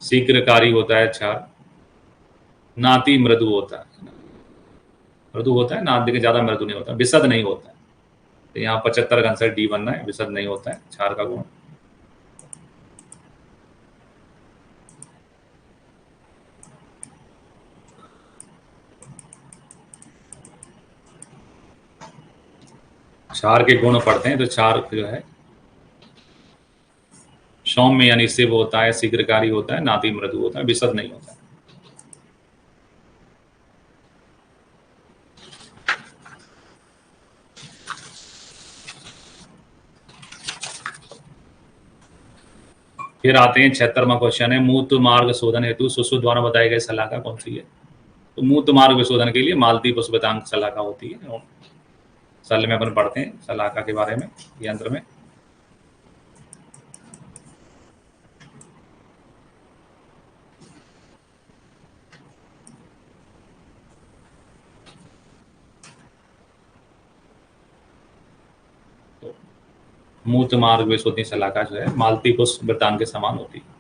Speaker 2: शीघ्रकारी होता है क्षार। नाति मृदु होता है, मृदु होता है, नाति के ज्यादा मृदु नहीं होता, विशद नहीं होता है। तो यहाँ 75 का आंसर डी बनना है, विशद नहीं होता है क्षार का गुण। क्षार के गुण पढ़ते हैं तो क्षार जो है सौम्य यानी शिव होता है, शीघ्रकारी होता है, नाति मृदु होता है, विशद नहीं होता है। फिर आते हैं 76वां क्वेश्चन है, मूत्र मार्ग शोधन हेतु सुश्रुत द्वारा बताई गई शलाका कौन सी है। तो मूत्र मार्ग शोधन के लिए मालती पुष्पतांग शलाका होती है। सल में अपन पढ़ते हैं शलाका के बारे में, यंत्र में। तो मूत्र मार्ग विशोधनी शलाका जो है मालती पुष्प वृतांग के समान होती है।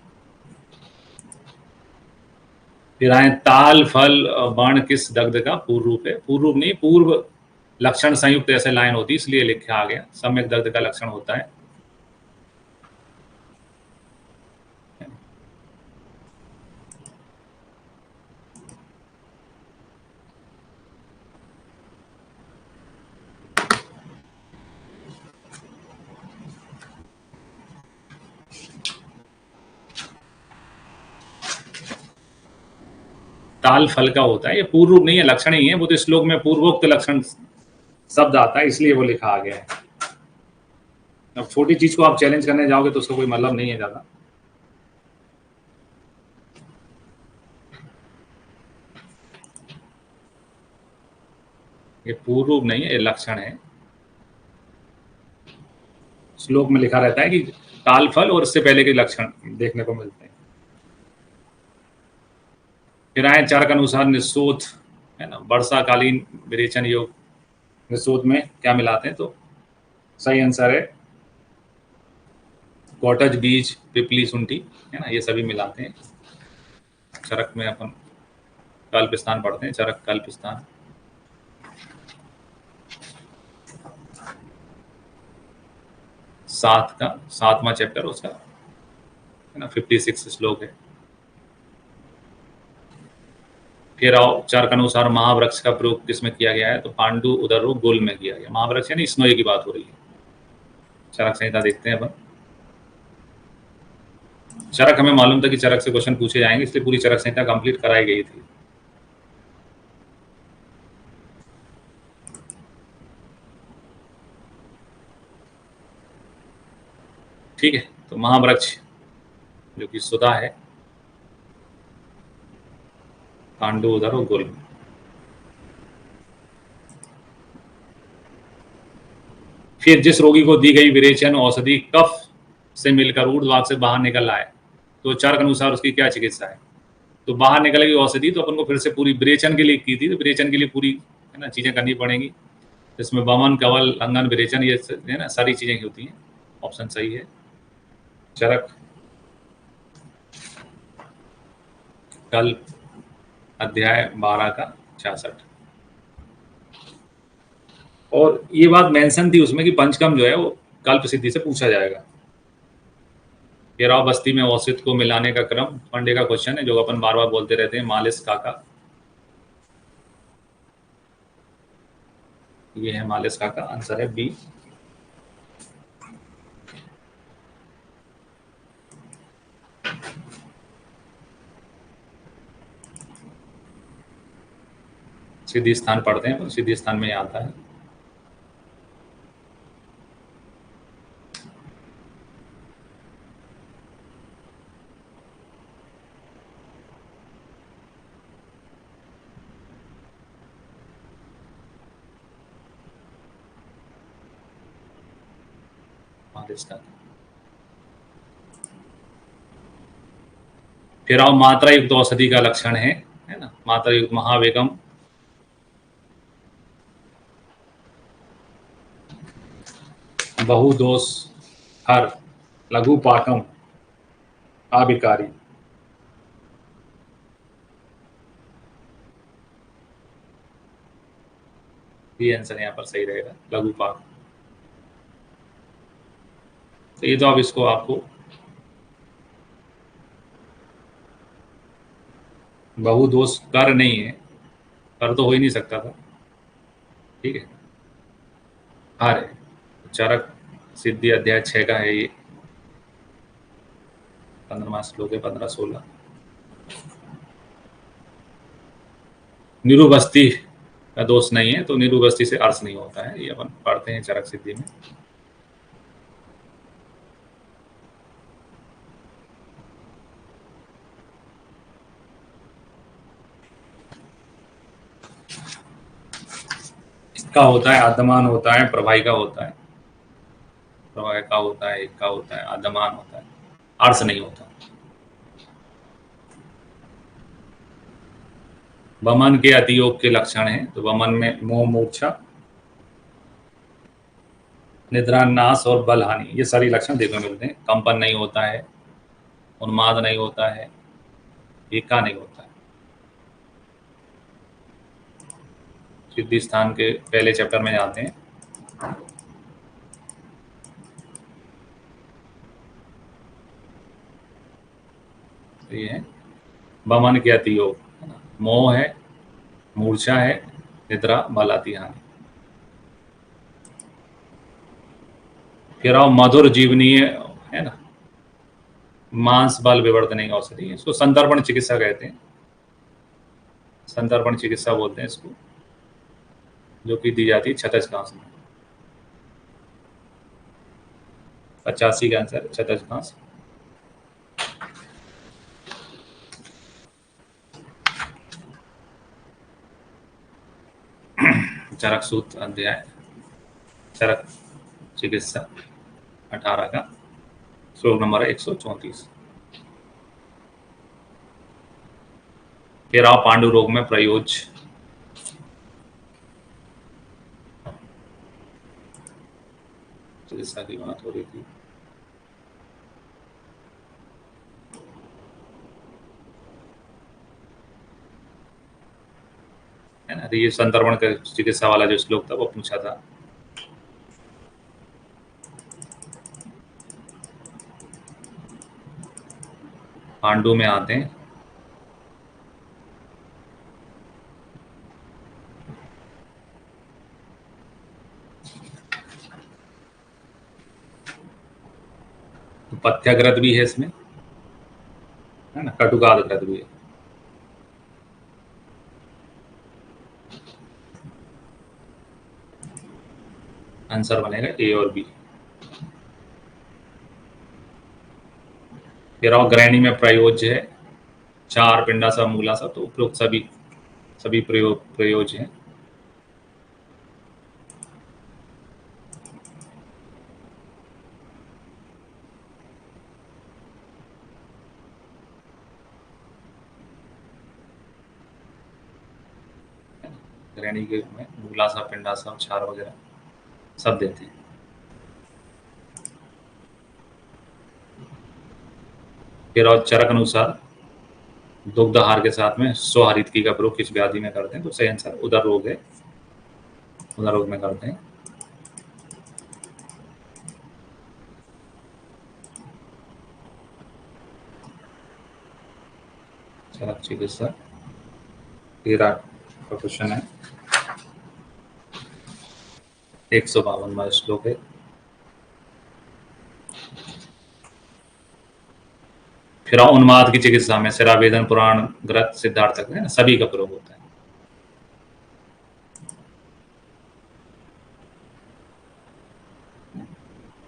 Speaker 2: फिर आए ताल फल वर्ण किस दग्ध का पूर्व रूप है। पूर्व रूप नहीं, पूर्व लक्षण संयुक्त ऐसे लाइन होती है, इसलिए लिखा आ गया। सम्यक दग्ध का लक्षण होता है। ताल फल का होता है, ये पूर्व रूप नहीं है, लक्षण ही है। वो तो श्लोक में पूर्वोक्त लक्षण शब्द आता है, इसलिए वो लिखा आ गया है। अब छोटी चीज को आप चैलेंज करने जाओगे तो उसका कोई मतलब नहीं है ज्यादा। ये पूर्व रूप नहीं है, ये लक्षण है। श्लोक में लिखा रहता है कि ताल फल और इससे पहले के लक्षण देखने को मिलते हैं। फिर आए चरक अनुसार निस्सोथ, है ना, वर्षाकालीन विरेचन योग। निस्सोथ में क्या मिलाते हैं, तो सही आंसर है कॉटज बीज, पिपली शुंठी, है ना, ये सभी मिलाते हैं। चरक में अपन कल्प स्थान पढ़ते हैं, चरक कल्प स्थान। सातवां चैप्टर उसका, है ना, 56 श्लोक है। फिर आओ चरक अनुसार महावृक्ष का प्रयोग किसमें किया गया है, तो पांडु उदरो गुल में किया गया। महावृक्ष यानी स्नोई की बात हो रही है। चरक संहिता देखते हैं अपन। चरक हमें मालूम था कि चरक से क्वेश्चन पूछे जाएंगे, इसलिए पूरी चरक संहिता कंप्लीट कराई गई थी। ठीक है, तो महावृक्ष जो कि सुधा है, पांडु उधर और गुल। फिर जिस रोगी को दी गई विरेचन औषधि कफ से मिलकर ऊर्ध्वाग से बाहर निकल आए, तो चरक अनुसार उसकी क्या चिकित्सा है? तो बाहर निकलेगी औषधि, तो अपन को फिर से पूरी विरेचन के लिए की थी, तो विरेचन के लिए पूरी है ना चीजें करनी पड़ेंगी, इसमें वमन, कवल, अंगन, विरेचन, ये है ना सारी चीजें होती हैं। ऑप्शन सही है चरक। कल्प अध्याय 12 का 66। और ये बात मेंशन थी उसमें कि पंचकम जो है वो कल्प सिद्धि से पूछा जाएगा। केराव बस्ती में औषध को मिलाने का क्रम, फंडे का क्वेश्चन है जो अपन बार बार बोलते रहते हैं, मालिश काका। ये है मालिश काका, आंसर है बी। सिद्धि स्थान पढ़ते हैं, तो सिद्धि स्थान में आता है। मालिश काका। फिर आओ मात्रा युक्त औषधि का लक्षण है ना, मात्रा युक्त महावेगम, बहुदोष, हर, लघु पाकम, आबिकारी। ये आंसर यहाँ पर सही रहेगा, लघु पाक। तो ये तो अब इसको आपको बहुदोष कर नहीं है, कर तो हो ही नहीं सकता था, ठीक है। हर है, चरक सिद्धि अध्याय 6 का है ये, 15वां श्लोक है, 15-16। निरुबस्ती का दोष नहीं है, तो निरुबस्ती से अर्थ नहीं होता है, ये अपन पढ़ते हैं चरक सिद्धि में। का होता है, आदमान होता है, प्रभाई का होता है, प्रभाई का होता है, एक का होता है, आदमान होता है, अर्थ नहीं होता। वमन के अतियोग के लक्षण हैं, तो वमन में मोह, मूर्छा, निद्रा नाश और बल हानि, ये सारी लक्षण देखने मिलते हैं। कंपन नहीं होता है, उन्माद नहीं होता है, एका नहीं होता है। सिद्धि स्थान के पहले चैप्टर में जाते हैं। तो ये है वमन के अतियोग, मोह है, मूर्छा है, निद्रा, बल आदि हानि। फिर आओ मधुर जीवनीय, है ना, मांस बल विवर्धन औषधि, इसको संतर्पण चिकित्सा कहते हैं, संतर्पण चिकित्सा बोलते हैं इसको, जो कि दी जाती है छतज घास में। 85 का आंसर छतज घास। चरक सूत्र अध्याय, चरक चिकित्सा 18 का श्लोक नंबर 134। केराव पांडु रोग में प्रयोज्य, चिकित्सा की बात हो रही थी। है ना, ये संतर्पण का चिकित्सा वाला जो श्लोक था वो पूछा था। पांडु में आते हैं। तो पथ्याग्रत भी है इसमें, है ना, कटुकाद कृत भी है। आंसर बनेगा ए और बी। फिर और ग्रहणी में प्रयोज्य है, चार पिंडा सा मूला सा, तो उपरोक्त सभी प्रयोज्य हैं। ग्रहणी के में मूला सा, पिंडा सा, क्षार वगैरह सब देते हैं। फिर और चरक अनुसार दुग्ध आहार के साथ में स्वहरितकी का प्रयोग किस व्याधि में करते हैं, तो सही आंसर उदर रोग है, उदर रोग में करते हैं। चरक चिकित्सा 13 का क्वेश्चन है, 152वां श्लोक है। फिर उन्माद की चिकित्सा में सिरावेदन, पुराण, ग्रत, सिद्धार्थक है ना, सभी का प्रयोग होता है।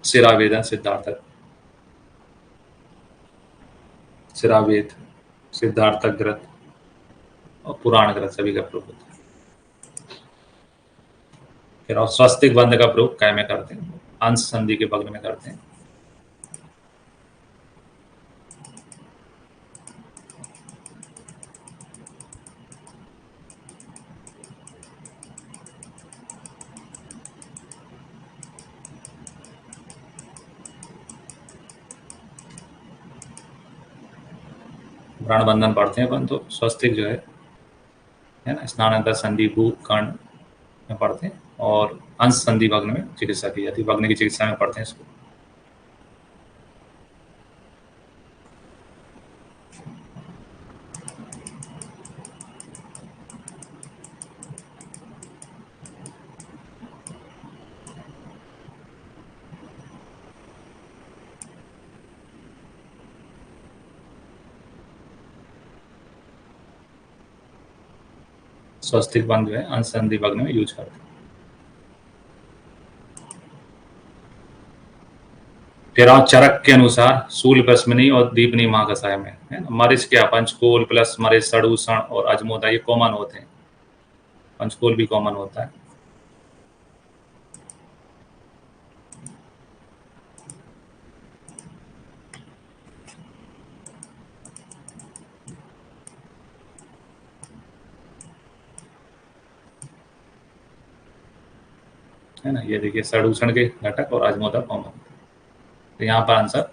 Speaker 2: सिरावेदन, सिद्धार्थक, सिरावेद, सिद्धार्थक ग्रत और पुराण ग्रत सभी का प्रयोग होता है। फिर और स्वस्तिक बंध का प्रयोग काय में करते हैं, अंश संधि के भग्न में करते हैं। प्राण बंधन पढ़ते हैं अपन, तो स्वस्तिक जो है ना, स्नानांतर संधि भूत कर्ण में पढ़ते हैं, और अंश संधि भग्न में चिकित्सा की जाती है, भग्न की चिकित्सा में पढ़ते हैं इसको। स्वस्तिक बंध जो है अंश संधि भग्न में यूज करते हैं। फिर और चरक के अनुसार शूल प्रश्मनी और दीपनी महाकसाय में है ना, मरीच क्या, पंचकोल प्लस मरीच, सड़ूषण और अजमोदा ये कॉमन होते हैं। पंचकोल भी कॉमन होता है। है ना, ये देखिए सड़ूषण के घटक और अजमोदा कॉमन, तो यहाँ पर आंसर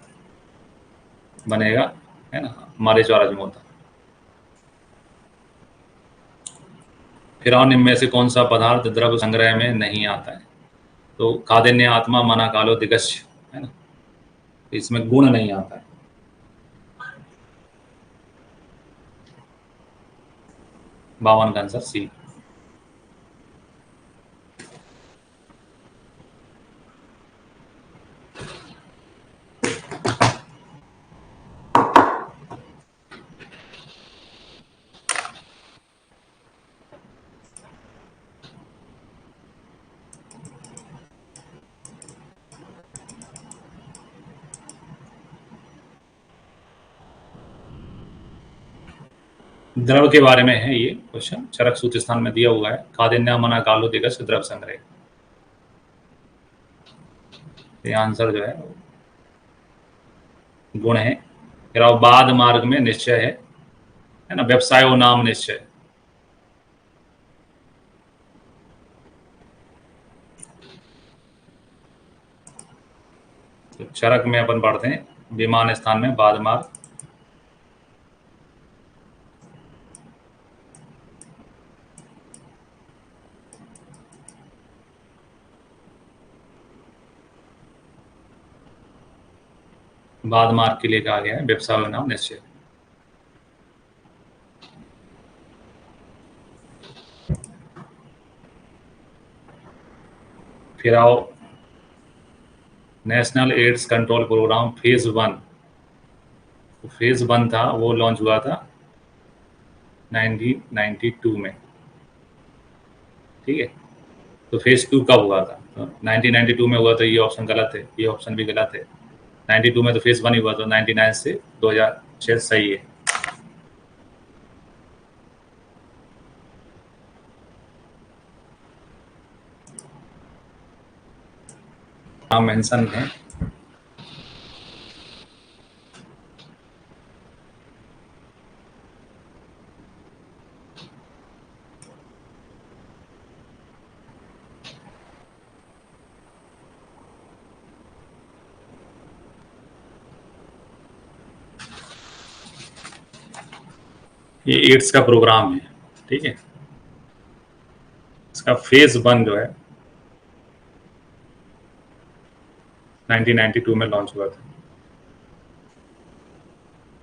Speaker 2: बनेगा है ना, मरीच और अजमोदा। फिर और इनमें से कौन सा पदार्थ द्रव्य संग्रह में नहीं आता है, तो कादिन्य, आत्मा, मना, कालो, दिगस्य है ना, इसमें गुण नहीं आता है। बावन का आंसर सी। द्रव के बारे में है ये क्वेश्चन, चरक सूत्र स्थान में दिया हुआ है, कादिन्य, मना, कालो, दिगस्य, द्रव संग्रह। ये आंसर जो है गुण है। फिर अब बाद मार्ग में निश्चय है ना, व्यवसायो नाम निश्चय। तो चरक में अपन पढ़ते हैं विमान स्थान में बाद मार्ग, बाद मार्ग के लिए कहा गया है व्यवसाय नाम निश्चय। फिर आओ national AIDS control programme phase 1 phase 1 था वो लॉन्च हुआ था 1992 में, ठीक है। तो फेज 2 कब हुआ था? तो 1992 में हुआ, तो ये ऑप्शन गलत है, ये ऑप्शन भी गलत है। 92 में तो फेज 1 ही हुआ, तो 99 से 2006 सही है। हाँ मेंशन है। ये एड्स का प्रोग्राम है, ठीक है। इसका फेज 1 जो है 1992 में लॉन्च हुआ था,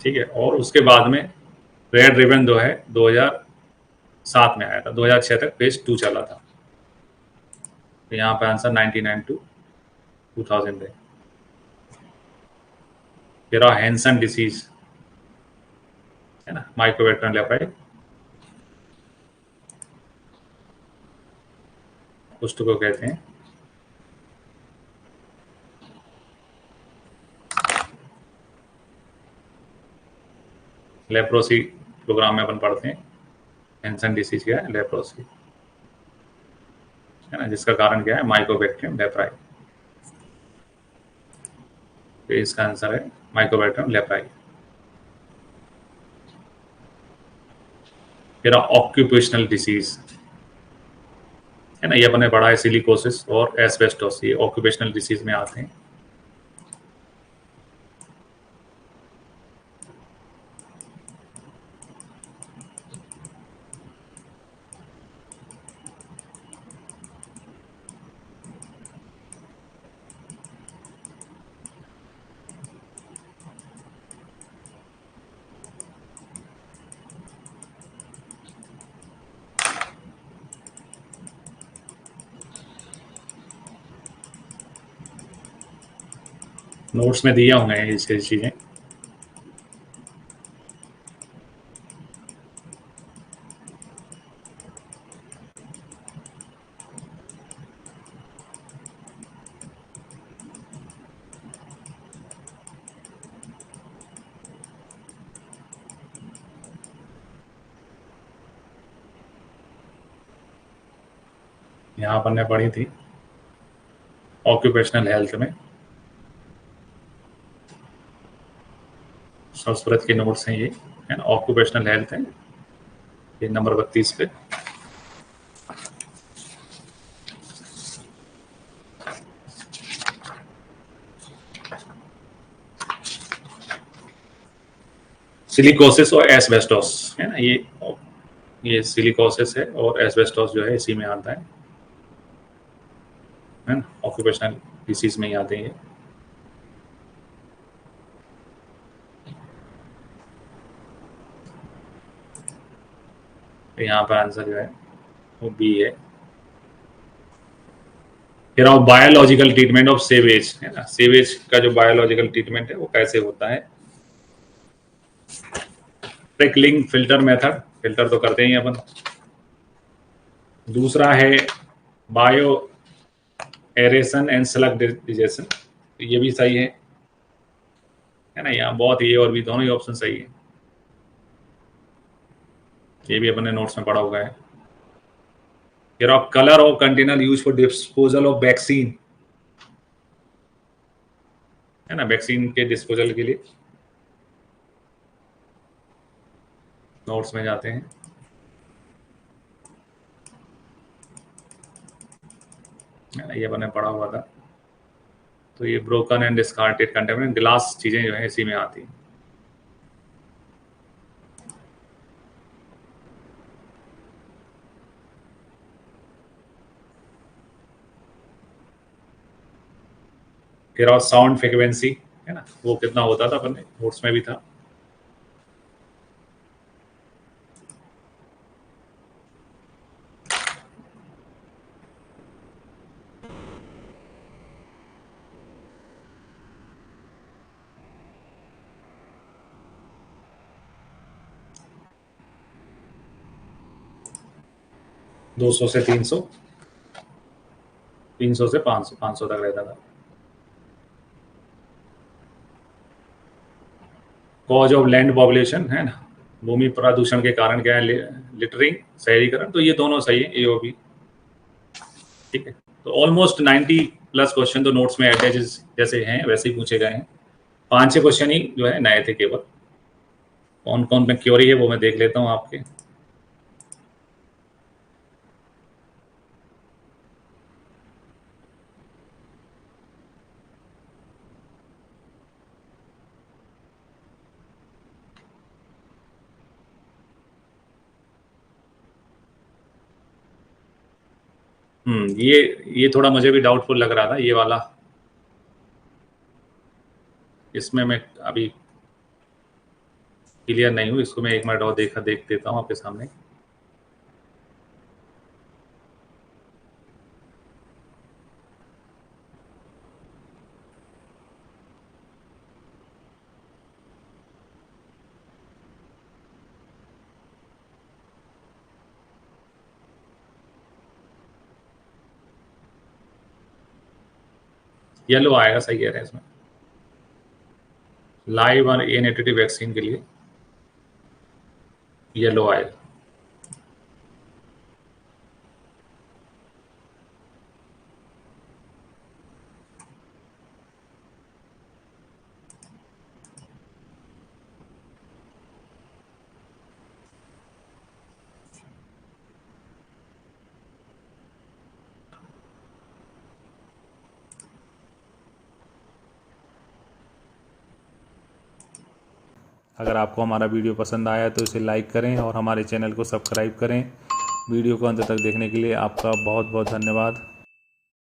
Speaker 2: ठीक है। और उसके बाद में रेड रिबन जो है 2007 में आया था, 2006 तक फेज 2 चला था। तो यहाँ पे आंसर 99 टू 2000 है। फिर हैंसन डिसीज है ना, माइक्रोवेक्टर लेपाई कुष्ठ को कहते हैं। लेप्रोसी प्रोग्राम में अपन पढ़ते हैं हैंसन डिसीज क्या है, लेप्रोसी है ना, जिसका कारण क्या है, माइकोबैक्टीरियम लेप्राई। तो इसका आंसर है माइकोबैक्टीरियम लेप्राई। फिर ऑक्यूपेशनल डिसीज है ना, ये अपने पढ़ा है सिलिकोसिस और एस्बेस्टोस, ये ऑक्यूपेशनल डिसीज में आते हैं। नोट्स में दिए होंगे ये चीजें। यहाँ अपन ने पढ़ी थी ऑक्यूपेशनल हेल्थ में, संस्कृत के नोट्स हैं ये, है ना। ऑक्यूपेशनल हेल्थ है ये नंबर 32 पे। सिलिकोसिस और एस्बेस्टोस है ना, ये सिलिकोसिस है और एस्बेस्टोस जो है इसी में आता है ना, ऑक्यूपेशनल डिसीज में ही आते हैं। तो यहाँ पर आंसर जो है वो बी है। फिर of biological treatment of sewage है ना, सेवेज का जो बायोलॉजिकल ट्रीटमेंट है वो कैसे होता है? प्रिकलिंग फिल्टर मेथड, फिल्टर तो करते ही हैं अपन। दूसरा है bio aeration and slug digestion, ये भी सही है ना। यहाँ बहुत ये और भी दोनों ही ऑप्शन सही है, ये भी अपने नोट्स में पढ़ा हुआ है। फिर of colour of container use for disposal of vaccine है ना, वैक्सीन के डिस्पोजल के लिए नोट्स में जाते हैं। है ना, ये मैंने पढ़ा हुआ था। तो ये ब्रोकन एंड डिस्कार्टेड कंटेनर ग्लास चीजें जो है इसी में आती हैं। फिर और साउंड फ्रिक्वेंसी है ना, वो कितना होता था अपने नोट्स में भी था। 200 से 300, 300 से 500, 500 तक रहता था। कॉज ऑफ लैंड पॉपुलेशन है ना, भूमि प्रदूषण के कारण क्या है, लिटरिंग, शहरीकरण, तो ये दोनों सही है, ए और बी। ठीक है, तो ऑलमोस्ट 90+ क्वेश्चन तो नोट्स में अटैच जैसे हैं वैसे ही पूछे गए हैं। 5-6 क्वेश्चन ही जो है नए थे केवल। कौन कौन में क्योरी है वो मैं देख लेता हूँ आपके। ये थोड़ा मुझे भी डाउटफुल लग रहा था, ये वाला। इसमें मैं अभी क्लियर नहीं हूँ, इसको मैं एक मिनट और देख देता हूँ आपके सामने। येलो आएगा, सही कह रहे हैं इसमें, लाइव और इनएक्टिव वैक्सीन के लिए येलो आएगा।
Speaker 3: अगर आपको हमारा वीडियो पसंद आया तो इसे लाइक करें और हमारे चैनल को सब्सक्राइब करें। वीडियो को अंत तक देखने के लिए आपका बहुत बहुत धन्यवाद।